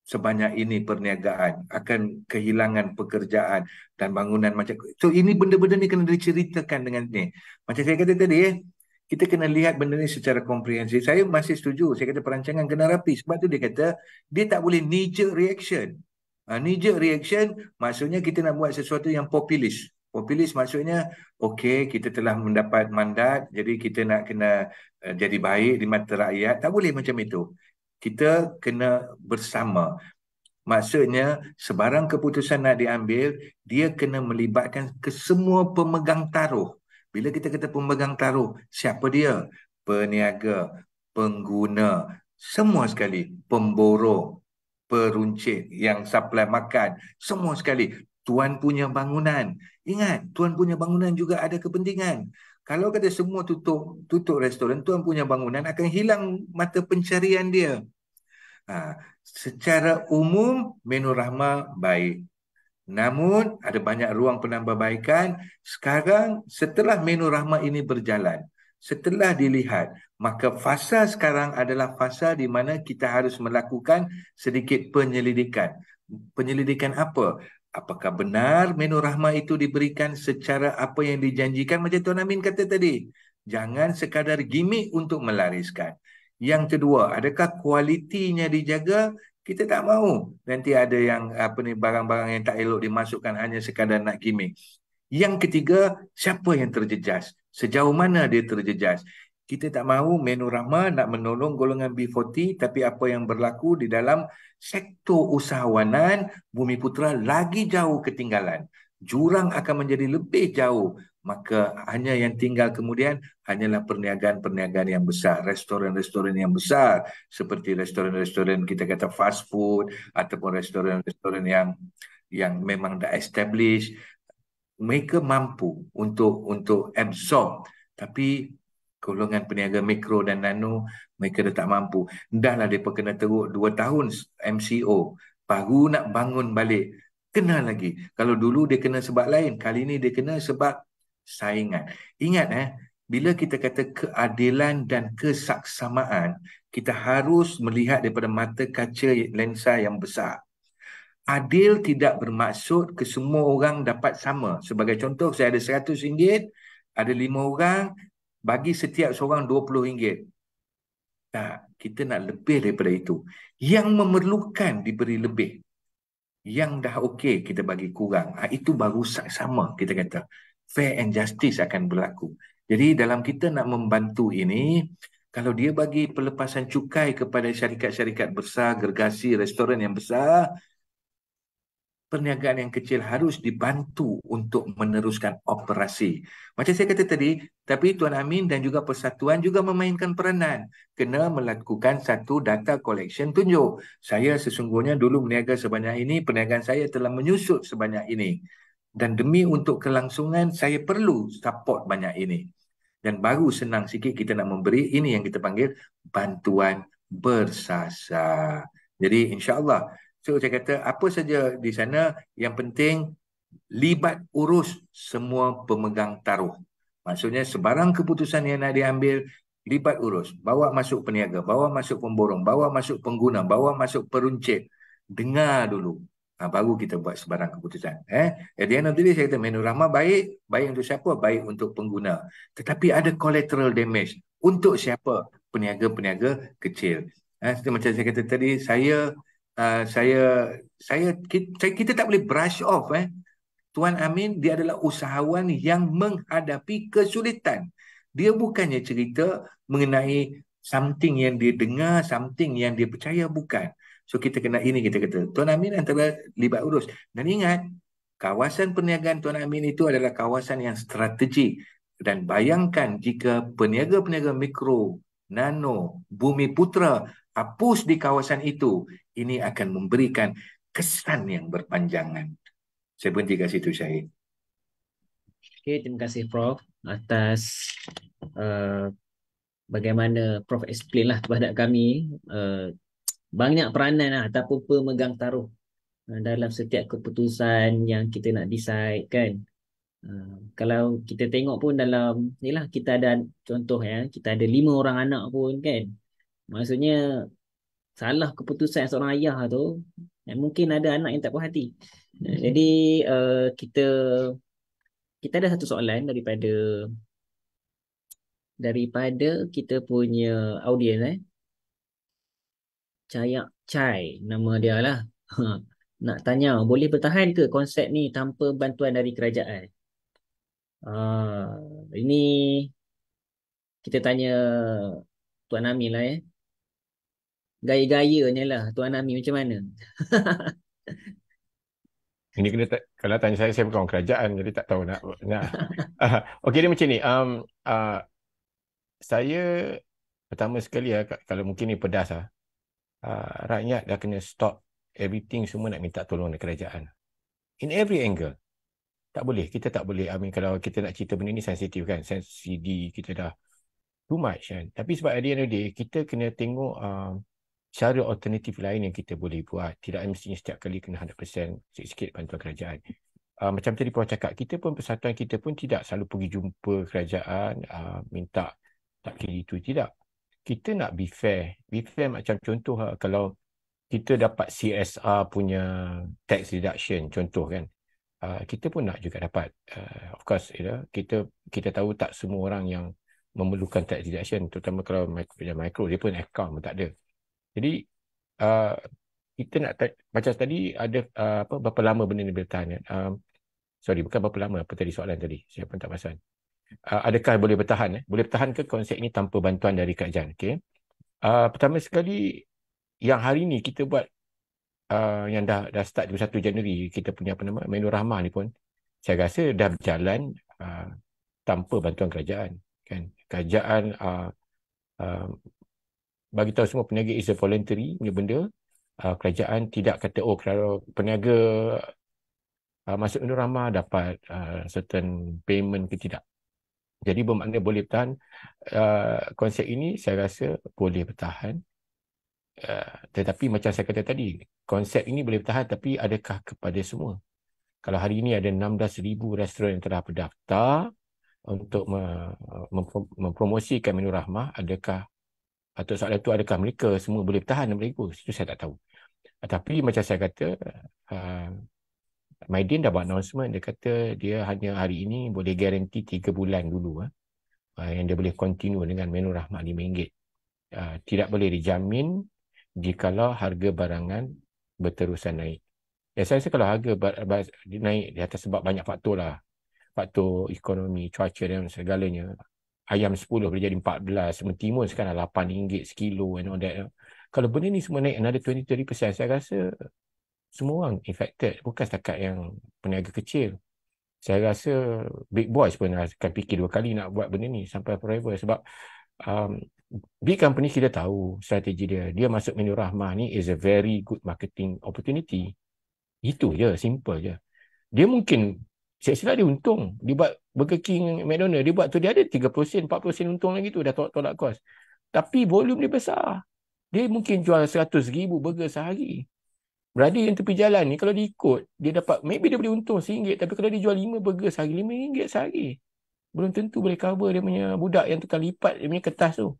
sebanyak ini perniagaan, akan kehilangan pekerjaan dan bangunan macam. So ini benda-benda ni kena diceritakan dengan ni. Macam saya kata tadi kita kena lihat benda ni secara komprehensif. Saya masih setuju. Saya kata perancangan kena rapi. Sebab tu dia kata dia tak boleh knee-jerk reaction. Knee-jerk reaction maksudnya kita nak buat sesuatu yang populis. Populis maksudnya okey kita telah mendapat mandat jadi kita nak kena jadi baik di mata rakyat. Tak boleh macam itu. Kita kena bersama. Maksudnya, sebarang keputusan nak diambil, dia kena melibatkan kesemua pemegang taruh. Bila kita kata pemegang taruh, siapa dia? Peniaga, pengguna, semua sekali. Pemborong, peruncit yang supply makan, semua sekali. Tuan punya bangunan. Ingat, tuan punya bangunan juga ada kepentingan. Kalau kata semua tutup restoran, tuan punya bangunan akan hilang mata pencarian dia. Secara umum, menu rahmah baik. Namun, ada banyak ruang penambahbaikan. Sekarang, setelah menu rahmah ini berjalan, setelah dilihat, maka fasa sekarang adalah fasa di mana kita harus melakukan sedikit penyelidikan. Penyelidikan apa? Apakah benar menu rahmah itu diberikan secara apa yang dijanjikan? Macam Tuan Amin kata tadi, jangan sekadar gimmick untuk melariskan. Yang kedua, adakah kualitinya dijaga? Kita tak mahu. Nanti ada yang barang-barang yang tak elok dimasukkan hanya sekadar nak gimmick. Yang ketiga, siapa yang terjejas? Sejauh mana dia terjejas? Kita tak mahu menu rahmah nak menolong golongan B40, tapi apa yang berlaku di dalam sektor usahawanan Bumi Putra lagi jauh ketinggalan. jurang akan menjadi lebih jauh. Maka hanya yang tinggal kemudian hanyalah perniagaan-perniagaan yang besar, restoran-restoran yang besar, seperti restoran-restoran kita kata fast food, ataupun restoran-restoran yang memang dah established. Mereka mampu untuk absorb, tapi golongan peniaga mikro dan nano mereka dah tak mampu. Dahlah mereka kena teruk 2 tahun MCO, baru nak bangun balik, kena lagi. Kalau dulu dia kena sebab lain, kali ini dia kena sebab saingan. Ingat bila kita kata keadilan dan kesaksamaan, kita harus melihat daripada mata kaca lensa yang besar. Adil tidak bermaksud ke semua orang dapat sama. Sebagai contoh, saya ada RM100, ada 5 orang, bagi setiap seorang RM20. Tak, kita nak lebih daripada itu. Yang memerlukan diberi lebih. Yang dah okey kita bagi kurang. Itu baru sama, kita kata. Fair and justice akan berlaku. Jadi dalam kita nak membantu ini, kalau dia bagi pelepasan cukai kepada syarikat-syarikat besar, gergasi, restoran yang besar, perniagaan yang kecil harus dibantu untuk meneruskan operasi. Macam saya kata tadi, tapi Tuan Amin dan juga Persatuan juga memainkan peranan. Kena melakukan satu data collection tunjuk. Saya sesungguhnya dulu berniaga sebanyak ini, perniagaan saya telah menyusut sebanyak ini. Dan demi untuk kelangsungan, saya perlu support banyak ini. Dan baru senang sikit kita nak memberi, ini yang kita panggil bantuan bersasar. Jadi insya-Allah, so saya kata apa saja di sana, yang penting libat urus semua pemegang taruh. Maksudnya sebarang keputusan yang nak diambil, libat urus. Bawa masuk peniaga, bawa masuk pemborong, bawa masuk pengguna, bawa masuk peruncit. Dengar dulu. Baru kita buat sebarang keputusan. At the end of the day, saya kata menu rahmah baik. Baik untuk siapa? Baik untuk pengguna. Tetapi ada collateral damage. Untuk siapa? Peniaga-peniaga kecil. Macam saya kata tadi, kita tak boleh brush off. Tuan Amin, dia adalah usahawan yang menghadapi kesulitan. Dia bukannya cerita mengenai something yang dia dengar, something yang dia percaya, bukan. So kita kena ini, kita kata Tuan Amin antara libat urus. Dan ingat, kawasan perniagaan Tuan Amin itu adalah kawasan yang strategik. Dan bayangkan jika peniaga-peniaga mikro, nano, bumi putra hapus di kawasan itu, ini akan memberikan kesan yang berpanjangan. Saya berhenti kat situ, Syahid. Okay, terima kasih Prof atas uh, bagaimana Prof explain lah kepada kami banyak peranan lah ataupun pemegang taruh dalam setiap keputusan yang kita nak decide kan. Kalau kita tengok pun dalam ni lah, kita ada contoh kita ada 5 orang anak pun kan. Maksudnya salah keputusan seorang ayah tu, mungkin ada anak yang tak puas hati. Jadi kita ada satu soalan daripada kita punya audiens Cayak Chai nama dia lah. Nak tanya, boleh bertahan ke konsep ni tanpa bantuan dari kerajaan? Ini kita tanya Tuan Amin lah Gaya-gayanya lah Tuan Amin macam mana? Ini kena kalau tanya saya bukan orang kerajaan, jadi tak tahu nak. Okey, dia macam ni. Saya pertama sekali kalau mungkin ni pedas rakyat dah kena stop everything, semua nak minta tolong dari kerajaan. In every angle. Tak boleh, kita tak boleh. Kalau kita nak cerita benda ni sensitif kan, CD kita dah too much kan. Tapi sebab at the end of the day, kita kena tengok cara alternatif lain yang kita boleh buat. Tidak mestinya setiap kali kena 100% sikit-sikit bantuan kerajaan. Macam tadi Prof cakap, kita pun persatuan kita pun tidak selalu pergi jumpa kerajaan minta tak kira itu, tidak. Kita nak be fair. Be fair macam contoh kalau kita dapat CSR punya tax reduction contoh kan, kita pun nak juga dapat. Of course kita tahu tak semua orang yang memerlukan tax reduction, terutama kalau micro dia pun account pun tak ada. Jadi kita nak macam tadi ada berapa lama benda ni boleh tahan? Sorry, bukan berapa lama, apa tadi soalan tadi? Saya pun tak perasan. Adakah boleh bertahan? Boleh bertahan ke konsep ini tanpa bantuan dari kerajaan? Okay. Pertama sekali, yang hari ni kita buat yang dah start 21 Januari, kita punya menu rahmah ni pun, saya rasa dah berjalan tanpa bantuan kerajaan. Kan? Kerajaan bagi tahu semua peniaga is a voluntary punya benda. Kerajaan tidak kata, oh kalau peniaga masuk menu ramah dapat certain payment ke tidak. Jadi bermakna boleh bertahan. Konsep ini saya rasa boleh bertahan. Tetapi macam saya kata tadi, konsep ini boleh bertahan, tapi adakah kepada semua? Kalau hari ini ada 16,000 restoran yang telah berdaftar untuk mempromosikan menu rahmah, adakah, atau soalan itu adakah mereka semua boleh bertahan dan berikut? Itu saya tak tahu. Tapi macam saya kata, Maidin dah buat announcement, dia kata dia hanya hari ini boleh garanti 3 bulan dulu yang dia boleh continue dengan menu rahmah RM5. Tidak boleh dijamin jikalau harga barangan berterusan naik. Saya rasa kalau harga naik di atas sebab banyak faktor lah. Faktor ekonomi, cuaca dan segalanya. Ayam 10 boleh jadi 14. Mentimun sekarang RM8 sekilo and all that. Kalau benda ni semua naik another 20-30%, saya rasa semua orang affected. Bukan setakat yang peniaga kecil. Saya rasa big boys pun akan fikir 2 kali nak buat benda ni sampai forever. Sebab big company kita tahu strategi dia. Dia masuk menu rahmah ni is a very good marketing opportunity. Itu je, simple je. Dia mungkin, saya dia untung. Dia buat Burger King, McDonald, dia buat tu dia ada 30%, 40% untung lagi tu, dah tolak kos. Tapi volume dia besar. Dia mungkin jual 100,000 burger sehari. Berada yang tepi jalan ni, kalau dia ikut, dia dapat, maybe dia boleh untung RM1, tapi kalau dia jual 5 burger sehari, RM5 sehari. Belum tentu boleh cover dia punya budak yang tukang lipat dia punya kertas tu.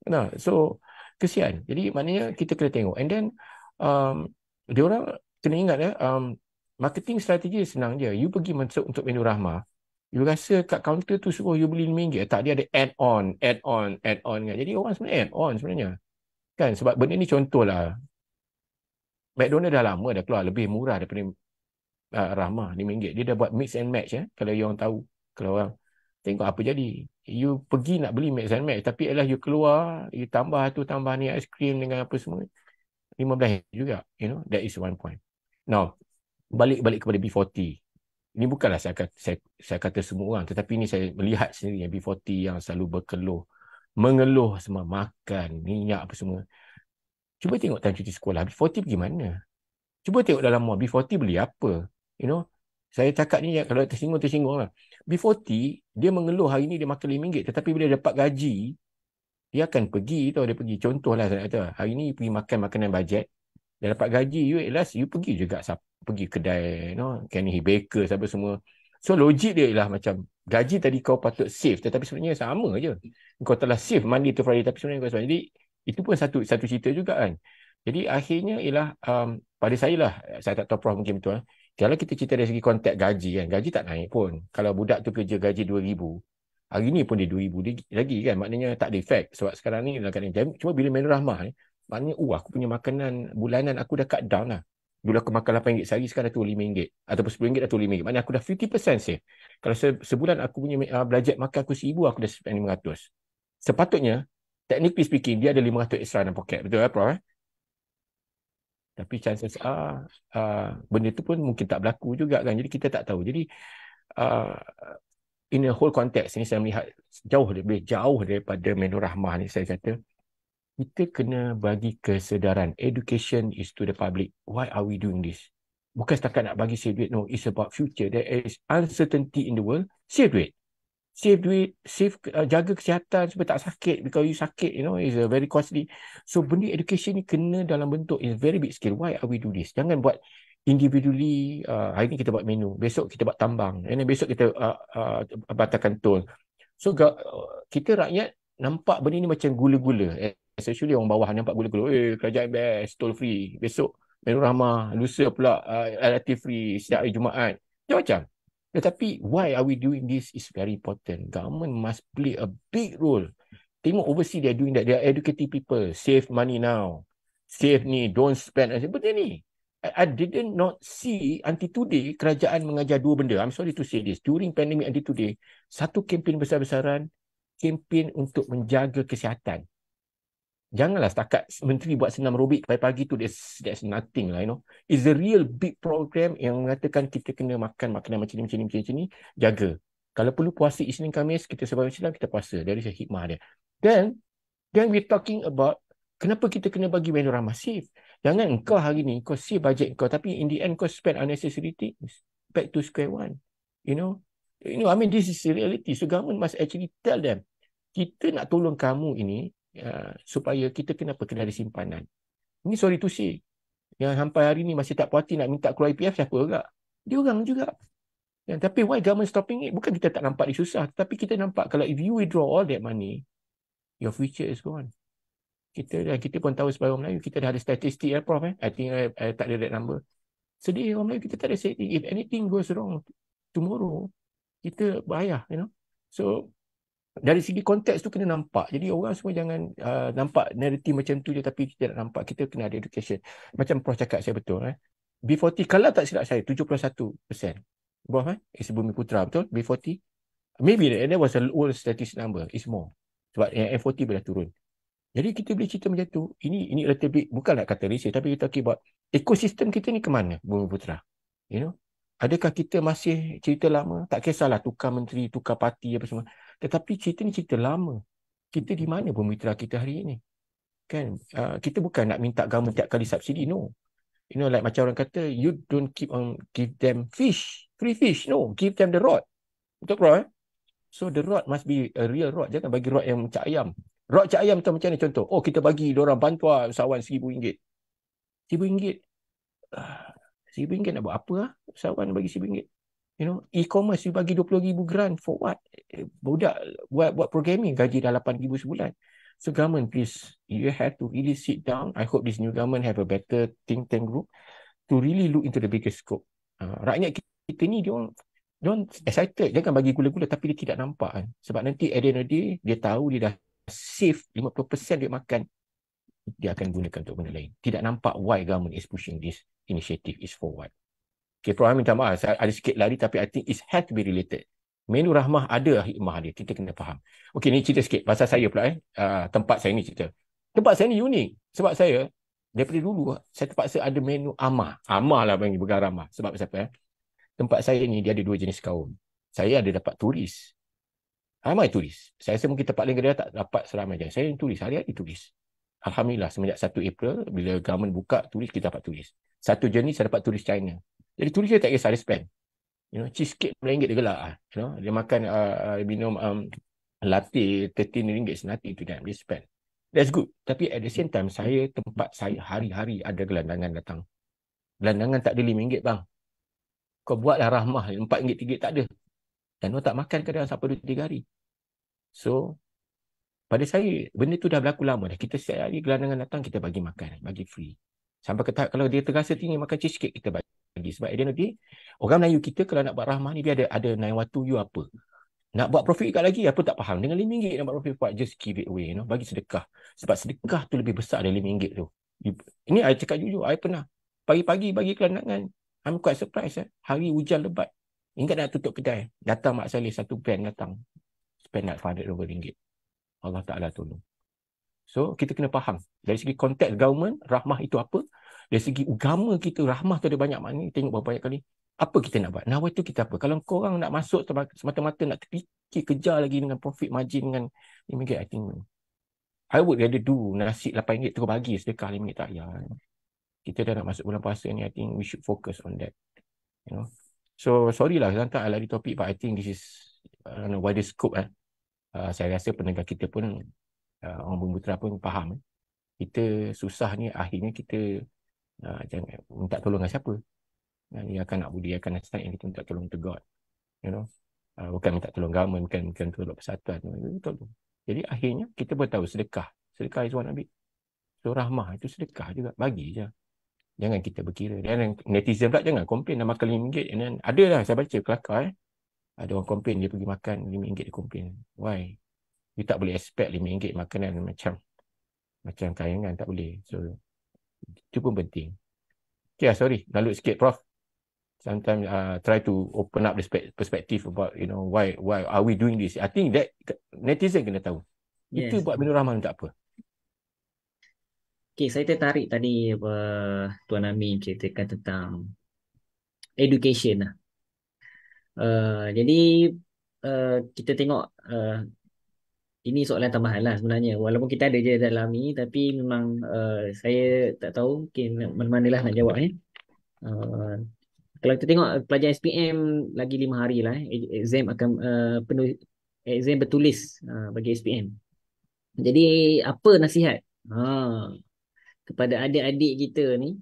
Nah, so, kesian. Jadi, maknanya kita kena tengok. And then, dia orang kena ingat marketing strategi senang je. You pergi masuk untuk menu rahmah, you rasa kat kaunter tu suruh you beli RM5. Tak, dia ada add-on kan. Jadi, orang sebenarnya add-on sebenarnya. Kan, sebab benda ni contohlah. McDonald dah lama dah keluar lebih murah daripada rahmah RM5. Dia dah buat mix and match kalau you orang tahu. Kalau orang tengok apa jadi. You pergi nak beli mix and match, tapi ialah you keluar, you tambah ni aiskrim dengan apa semua. RM15 juga. You know, that is one point. Now, balik kepada B40. Ini bukanlah saya kata semua orang, tetapi ini saya melihat sendiri yang B40 yang selalu mengeluh semua makan, minyak apa semua. Cuba tengok time cuti sekolah, B40 pergi mana? Cuba tengok dalam mall, B40 beli apa? You know, saya cakap ni kalau tersinggung lah. B40, dia mengeluh hari ni dia makan RM5, tetapi bila dia dapat gaji, dia akan pergi tau, dia pergi. Contohlah saya kata, hari ni pergi makan makanan bajet, dia dapat gaji, you pergi juga pergi kedai, you know, Kenny Baker, apa semua. So logik dia ialah macam, gaji tadi kau patut save, tetapi sebenarnya sama je. Kau telah save Monday to Friday, tapi sebenarnya kau save. Jadi, itu pun satu cerita juga kan. Jadi akhirnya ialah pada saya lah, saya tak tahu Prof mungkin betul. Kalau kita cerita dari segi konteks gaji kan, gaji tak naik pun. Kalau budak tu kerja gaji RM2,000, hari ni pun dia RM2,000 lagi kan. Maknanya tak ada efek. Sebab sekarang ni cuma bila menu rahmah ni, maknanya aku punya makanan bulanan aku dah cut down lah. Dulu aku makan RM8 sehari, sekarang dah turun RM5. Ataupun RM10 dah turun RM5. Maknanya aku dah 50% save. Kalau sebulan aku punya budget makan aku RM1,000, aku dah spend RM500. Sepatutnya, technically speaking, dia ada RM500 extra dalam poket. Betul Prof? Tapi chances benda tu pun mungkin tak berlaku juga kan. Jadi kita tak tahu. Jadi in a whole context ni saya melihat jauh daripada menu rahmah ni, saya kata kita kena bagi kesedaran. Education is to the public. Why are we doing this? Bukan setakat nak bagi save duit. No, it's about future. There is uncertainty in the world. Save duit. Save duit, jaga kesihatan supaya tak sakit. Because you sakit, you know, is very costly. So, benda education ni kena dalam bentuk is very big scale. Why are we do this? Jangan buat individually. Hari ni kita buat menu. Besok kita buat tambang. And then besok kita batalkan tol. So, kita rakyat nampak benda ni macam gula-gula. Especially orang bawah nampak gula-gula. Kerajaan best, tol free. Besok menu ramah. Lusa pula LRT free. Setiap hari Jumaat. Macam-macam. Tetapi why are we doing this is very important. Government must play a big role. Tengok overseas they are doing that. They are educating people. Save money now. Save ni. Don't spend. Benda ni. I did not see until today kerajaan mengajar dua benda. I'm sorry to say this. During pandemic until today, satu kempen besar-besaran, kempen untuk menjaga kesihatan. Janganlah setakat menteri buat senam aerobik pagi-pagi tu, that's nothing lah, you know. It's a real big program yang mengatakan kita kena makan makanan macam ni, jaga. Kalau perlu puasa Isnin Khamis, kita sebagai Islam, kita puasa. Dari hikmah dia. Then we're talking about kenapa kita kena bagi menu ramah save. Jangan engkau hari ni, kau save budget kau, tapi in the end kau spend unnecessary things. Back to square one. You know, I mean, this is reality. So government must actually tell them, kita nak tolong kamu ini, supaya kita kena ada simpanan. Ini sorry to say, yang sampai hari ni masih tak puas hati nak minta keluar IPF, siapa juga? Dia orang juga. Ya, tapi why government stopping it? Bukan kita tak nampak dia susah, tapi kita nampak kalau if you withdraw all that money, your future is gone. Kita pun tahu sebagai orang Melayu, kita dah ada statistik ya, Prof. I think I tak ada that number. Sedih orang Melayu, kita tak ada statistik. If anything goes wrong tomorrow, kita bahaya, you know. So, dari segi konteks tu kena nampak. Jadi orang semua jangan nampak narrative macam tu je tapi kita tak nampak. Kita kena ada education. Macam Prof cakap, saya betul. B40, kalau tak silap saya, 71%. Prof, is Bumi Putra, betul? B40. Maybe that was an old statistic number. It's more. Sebab yang F40 boleh turun. Jadi kita boleh cerita macam tu. Ini relatively, bukan nak kata risih, tapi kita talking about ekosistem kita ni ke mana, Bumi Putra? You know? Adakah kita masih cerita lama? Tak kisahlah tukar menteri, tukar parti apa semua. Tetapi cerita ni cerita lama. Kita di mana Bumi Putra kita hari ini? Kan? Kita bukan nak minta government tiap kali subsidi, no. You know, like macam orang kata, you don't keep on give them fish, free fish. No, give them the rod. Betul, Bro? So the rod must be a real rod. Jangan bagi rod yang cak ayam. Rod cak ayam tu macam ni contoh. Oh, kita bagi diorang bantuan usahawan RM1,000. RM1,000. RM1,000 nak buat apa lah? Usahawan bagi RM1,000. You know, e-commerce you bagi RM20,000 grant for what? Budak buat programming gaji dah RM8,000 sebulan. So government, please, you have to really sit down. I hope this new government have a better think tank group to really look into the bigger scope. Rakyat kita ni dia excited. Dia kan bagi gula-gula tapi dia tidak nampak kan. Sebab nanti at the end of the day, dia tahu dia dah save 50% dia makan. Dia akan gunakan untuk benda lain. Tidak nampak why government is pushing this initiative is for what. Okay, Prof, minta maaf. Saya ada sikit lari tapi I think it has to be related. Menu rahmah ada hikmah dia. Kita kena faham. Okey, ni cerita sikit. Pasal saya pula tempat saya ni cerita. Tempat saya ni unik. Sebab saya, daripada dulu, saya terpaksa ada menu amah. Amah lah bagi bukan ramah. Sebab siapa? Tempat saya ni, dia ada 2 jenis kaum. Saya ada dapat turis. Ramai turis. Saya rasa mungkin tempat lain dia tak dapat seramai je. Saya yang turis. Hari-hari turis. Alhamdulillah, semenjak 1 April, bila government buka turis, kita dapat turis. Satu jenis, saya dapat turis China. Jadi turis dia tak kisah, dia spend. You know, cheesecake RM9 dia gelak. You know, dia makan minum latte RM13, nothing to them. Dia spend. That's good. Tapi at the same time, tempat saya hari-hari ada gelandangan datang. Gelandangan tak ada RM5 bang. Kau buatlah rahmah RM4, RM3 tak ada. Dan orang tak makan kadang sampai 2-3 hari. So, pada saya, benda tu dah berlaku lama dah. Kita setiap hari gelandangan datang, kita bagi makan, bagi free. Sampai ke tahap kalau dia terasa tinggi makan cheesecake, kita bagi. Sebab at the end of the day, orang Melayu kita kalau nak buat rahmah ni, dia ada naik waktu you apa. Nak buat profit kat lagi, apa tak faham. Dengan RM5 nak buat profit, just give it away. You know? Bagi sedekah. Sebab sedekah tu lebih besar dari RM5 tu. Ini I cakap jujur, I pernah. Pagi-pagi bagi kelandangan. I'm quite surprised. Hari hujan lebat. Ingat nak tutup kedai. Datang Mak Saleh, satu band datang. Spend like RM500. Allah Ta'ala tolong. So, kita kena faham. Dari segi konteks government, rahmah itu apa? Dari segi agama kita, rahmah tu ada banyak makna. Tengok berapa banyak kali. Apa kita nak buat? Nawai tu kita apa? Kalau korang nak masuk semata-mata nak terfikir, kejar lagi dengan profit margin dengan RM5, I think I would rather do nasi RM8 terus bagi sedekah RM5 tak payah. Kita dah nak masuk bulan puasa ni, I think we should focus on that. You know. So, sorry lah, sometimes I lari topik, but I think this is wider scope. Saya rasa pendengar kita pun orang Bumi Putra pun faham. Kita susah ni akhirnya kita jangan minta tolong dengan siapa. Dia akan nak budiakan nasihat yang kita minta tolong to God. You know? Bukan minta tolong government, bukan tolong persatuan. Betul. Jadi akhirnya kita pun tahu sedekah. Sedekah is one of it. So rahmah itu sedekah juga. Bagi je. Jangan kita berkira. Dan netizen pula jangan komplain nak makan RM5. And then, ada lah saya baca kelakar. Ada orang komplain dia pergi makan RM5 dia komplain. Why? You tak boleh expect RM5 makanan macam kayangan. Tak boleh. So itu pun penting. Okay, sorry. Lalu sikit Prof. Sometimes try to open up the perspective about, you know, why are we doing this. I think that netizen kena tahu. Yes. Kita buat menu rahmah untuk apa? Okay, saya tertarik tadi apa Tuan Amin ceritakan tentang education lah. Jadi kita tengok ini soalan tambahan lah sebenarnya. Walaupun kita ada je dalam ni, tapi memang saya tak tahu mungkin mana-manalah nak jawab ni. Uh, Kalau kita tengok pelajar SPM lagi 5 hari lah. Exam akan penuh, exam bertulis bagi SPM. Jadi apa nasihat kepada adik-adik kita ni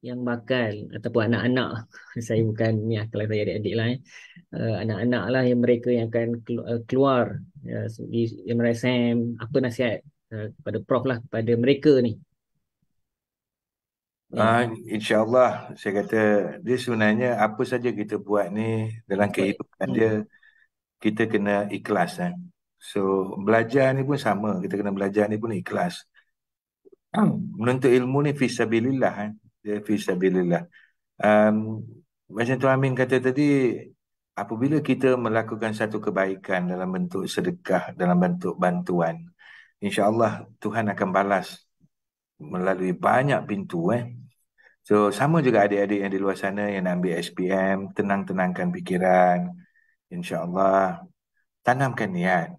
yang bakal ataupun anak-anak saya bukan ni lah, kalau saya adik-adik lah anak-anak lah yang mereka yang akan keluar di MRSM, apa nasihat kepada Prof lah kepada mereka ni ya. InsyaAllah saya kata dia sebenarnya apa saja kita buat ni dalam kehidupan dia kita kena ikhlas kan. So belajar ni pun sama, kita kena belajar ni pun ikhlas. Menuntut ilmu ni fisabilillah kan. Dia fisabilillah. Um, Macam Tuan Amin kata tadi, apabila kita melakukan satu kebaikan dalam bentuk sedekah, dalam bentuk bantuan, insya-Allah Tuhan akan balas melalui banyak pintu So sama juga adik-adik yang di luar sana yang nak ambil SPM, tenang-tenangkan fikiran. InsyaAllah tanamkan niat.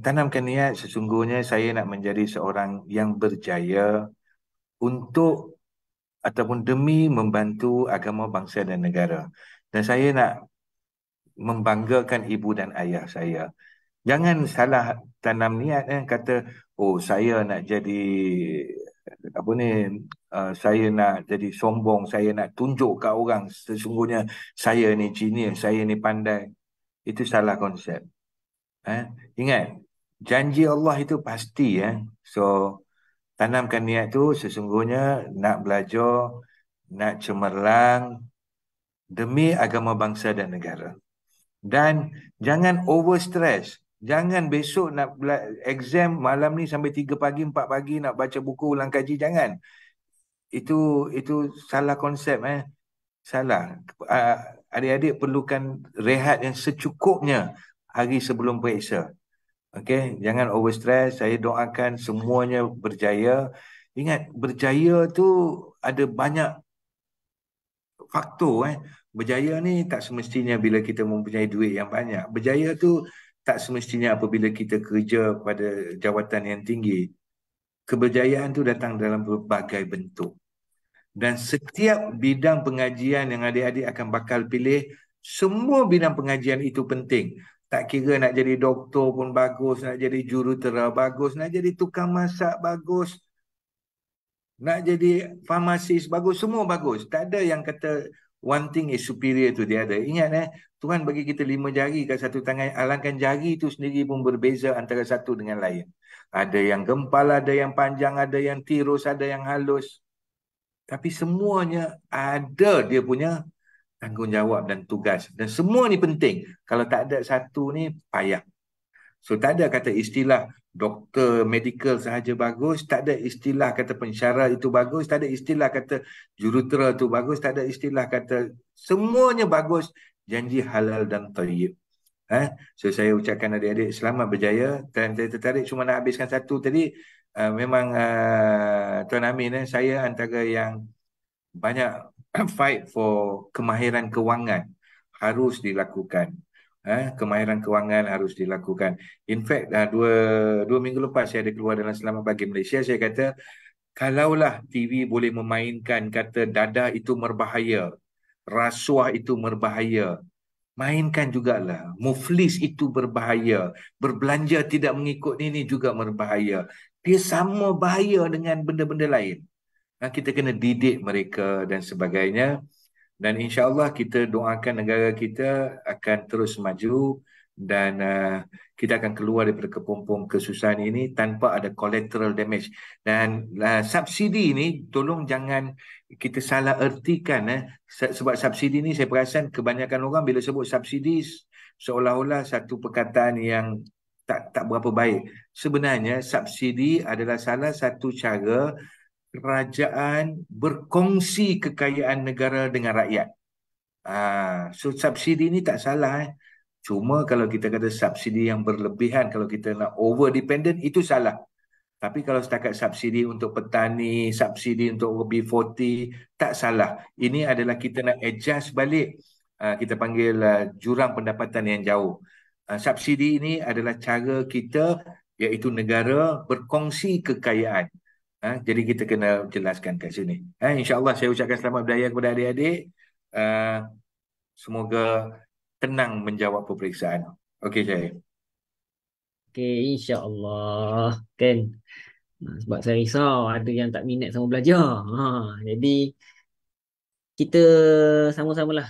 Tanamkan niat sesungguhnya saya nak menjadi seorang yang berjaya untuk ataupun demi membantu agama bangsa dan negara. Dan saya nak membanggakan ibu dan ayah saya. Jangan salah tanam niat kata, oh saya nak jadi apa ni, saya nak jadi sombong, saya nak tunjuk kat orang sesungguhnya saya ni genius, saya ni pandai. Itu salah konsep. Ingat, janji Allah itu pasti So tanamkan niat tu sesungguhnya nak belajar, nak cemerlang demi agama bangsa dan negara. Dan jangan over stress. Jangan besok nak exam malam ni sampai 3 pagi, 4 pagi nak baca buku ulang kaji. Jangan. Itu salah konsep Salah. Adik-adik perlukan rehat yang secukupnya hari sebelum periksa. Okey, jangan over stress. Saya doakan semuanya berjaya. Ingat, berjaya tu ada banyak faktor Berjaya ni tak semestinya bila kita mempunyai duit yang banyak. Berjaya tu tak semestinya apabila kita kerja pada jawatan yang tinggi. Keberjayaan tu datang dalam berbagai bentuk. Dan setiap bidang pengajian yang adik-adik akan bakal pilih, semua bidang pengajian itu penting. Tak kira nak jadi doktor pun bagus, nak jadi jurutera bagus, nak jadi tukang masak bagus, nak jadi farmasis bagus, semua bagus. Tak ada yang kata one thing is superior to the other. Ingat Tuhan bagi kita 5 jari kat satu tangan. Alangkan jari itu sendiri pun berbeza antara satu dengan lain. Ada yang gempal, ada yang panjang, ada yang tirus, ada yang halus. Tapi semuanya ada dia punya tanggungjawab dan tugas. Dan semua ni penting. Kalau tak ada satu ni, payah. So tak ada kata istilah doktor medical sahaja bagus, tak ada istilah kata pensyarah itu bagus, tak ada istilah kata jurutera itu bagus, tak ada istilah kata semuanya bagus, janji halal dan thayyib. So saya ucapkan adik-adik selamat berjaya. Dan saya tertarik cuma nak habiskan satu tadi. Memang Tuan Amin saya antara yang banyak fight for kemahiran kewangan harus dilakukan. Kemahiran kewangan harus dilakukan. In fact, dua minggu lepas saya ada keluar dalam Selamat Pagi Malaysia, saya kata, kalaulah TV boleh memainkan kata dadah itu berbahaya, rasuah itu berbahaya, mainkan jugalah muflis itu berbahaya, berbelanja tidak mengikut ini juga berbahaya. Dia sama bahaya dengan benda-benda lain. Kita kena didik mereka dan sebagainya. Dan insya-Allah kita doakan negara kita akan terus maju dan kita akan keluar daripada kepompong kesusahan ini tanpa ada collateral damage. Dan subsidi ini tolong jangan kita salah ertikan sebab subsidi ini saya perasan kebanyakan orang bila sebut subsidi seolah-olah satu perkataan yang tak berapa baik. Sebenarnya subsidi adalah salah satu cara kerajaan berkongsi kekayaan negara dengan rakyat. So subsidi ni tak salah Cuma kalau kita kata subsidi yang berlebihan, kalau kita nak over dependent, itu salah. Tapi kalau setakat subsidi untuk petani, subsidi untuk B40, tak salah. Ini adalah kita nak adjust balik. Kita panggil jurang pendapatan yang jauh. Subsidi ini adalah cara kita, iaitu negara, berkongsi kekayaan. Jadi kita kena jelaskan kat sini. InsyaAllah saya ucapkan selamat berjaya kepada adik-adik. Ah, Semoga tenang menjawab peperiksaan. Okey, saya. Okey, insya-Allah kan. Sebab saya risau ada yang tak minat sama belajar. Jadi kita sama-samalah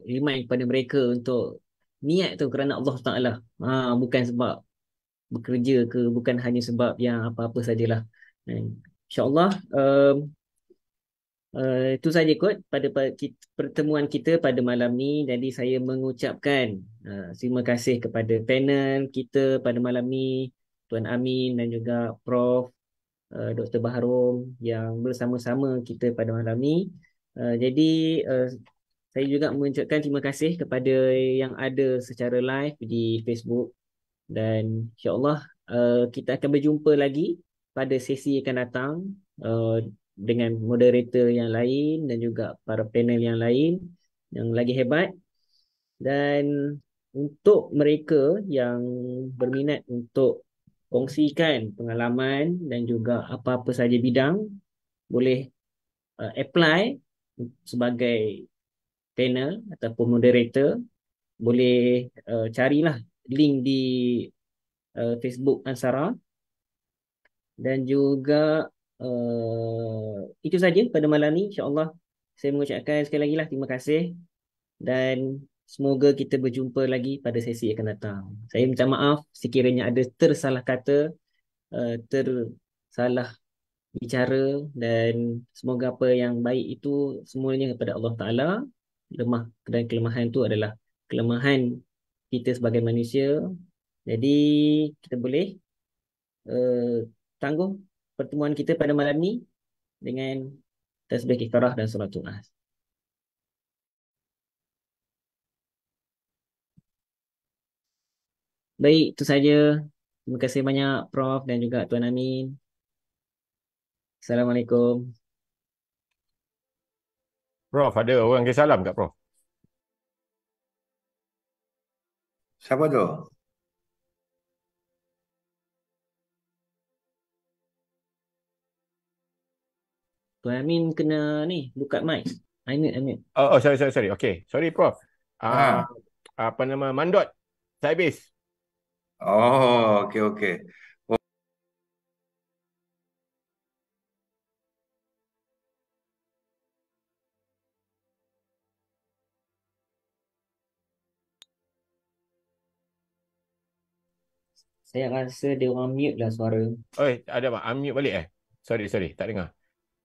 remind kepada mereka untuk niat tu kerana Allah Taala. Bukan sebab bekerja ke, bukan hanya sebab yang apa-apa sajalah. InsyaAllah itu saja kot pada pertemuan kita pada malam ni. Jadi saya mengucapkan terima kasih kepada panel kita pada malam ni, Tuan Amin dan juga Prof. Dr. Baharom yang bersama-sama kita pada malam ni. Jadi saya juga mengucapkan terima kasih kepada yang ada secara live di Facebook, dan insyaAllah kita akan berjumpa lagi pada sesi akan datang dengan moderator yang lain dan juga para panel yang lain yang lagi hebat. Dan untuk mereka yang berminat untuk kongsikan pengalaman dan juga apa-apa saja bidang, boleh apply sebagai panel ataupun moderator. Boleh carilah link di Facebook Ansara. Dan juga itu saja pada malam ni. InsyaAllah saya mengucapkan sekali lagi lah terima kasih, dan semoga kita berjumpa lagi pada sesi akan datang. Saya minta maaf sekiranya ada tersalah kata, tersalah bicara, dan semoga apa yang baik itu semuanya kepada Allah Ta'ala. Lemah dan kelemahan itu adalah kelemahan kita sebagai manusia. Jadi kita boleh tangguh pertemuan kita pada malam ni dengan tasbih iftarah dan salatul nas. Baik, itu saja. Terima kasih banyak Prof dan juga Tuan Amin. Assalamualaikum. Prof, ada orang kisah salam kat Prof? Siapa tu? Tuan Amin kena ni buka mic. I mute. Oh, sorry. Okay, sorry Prof. Ah, Ha. apa nama Mandot? Saya habis. Oh, okey, okey. Saya rasa dia orang mute lah suara. Oi, ada mak unmute balik eh? Sorry, tak dengar.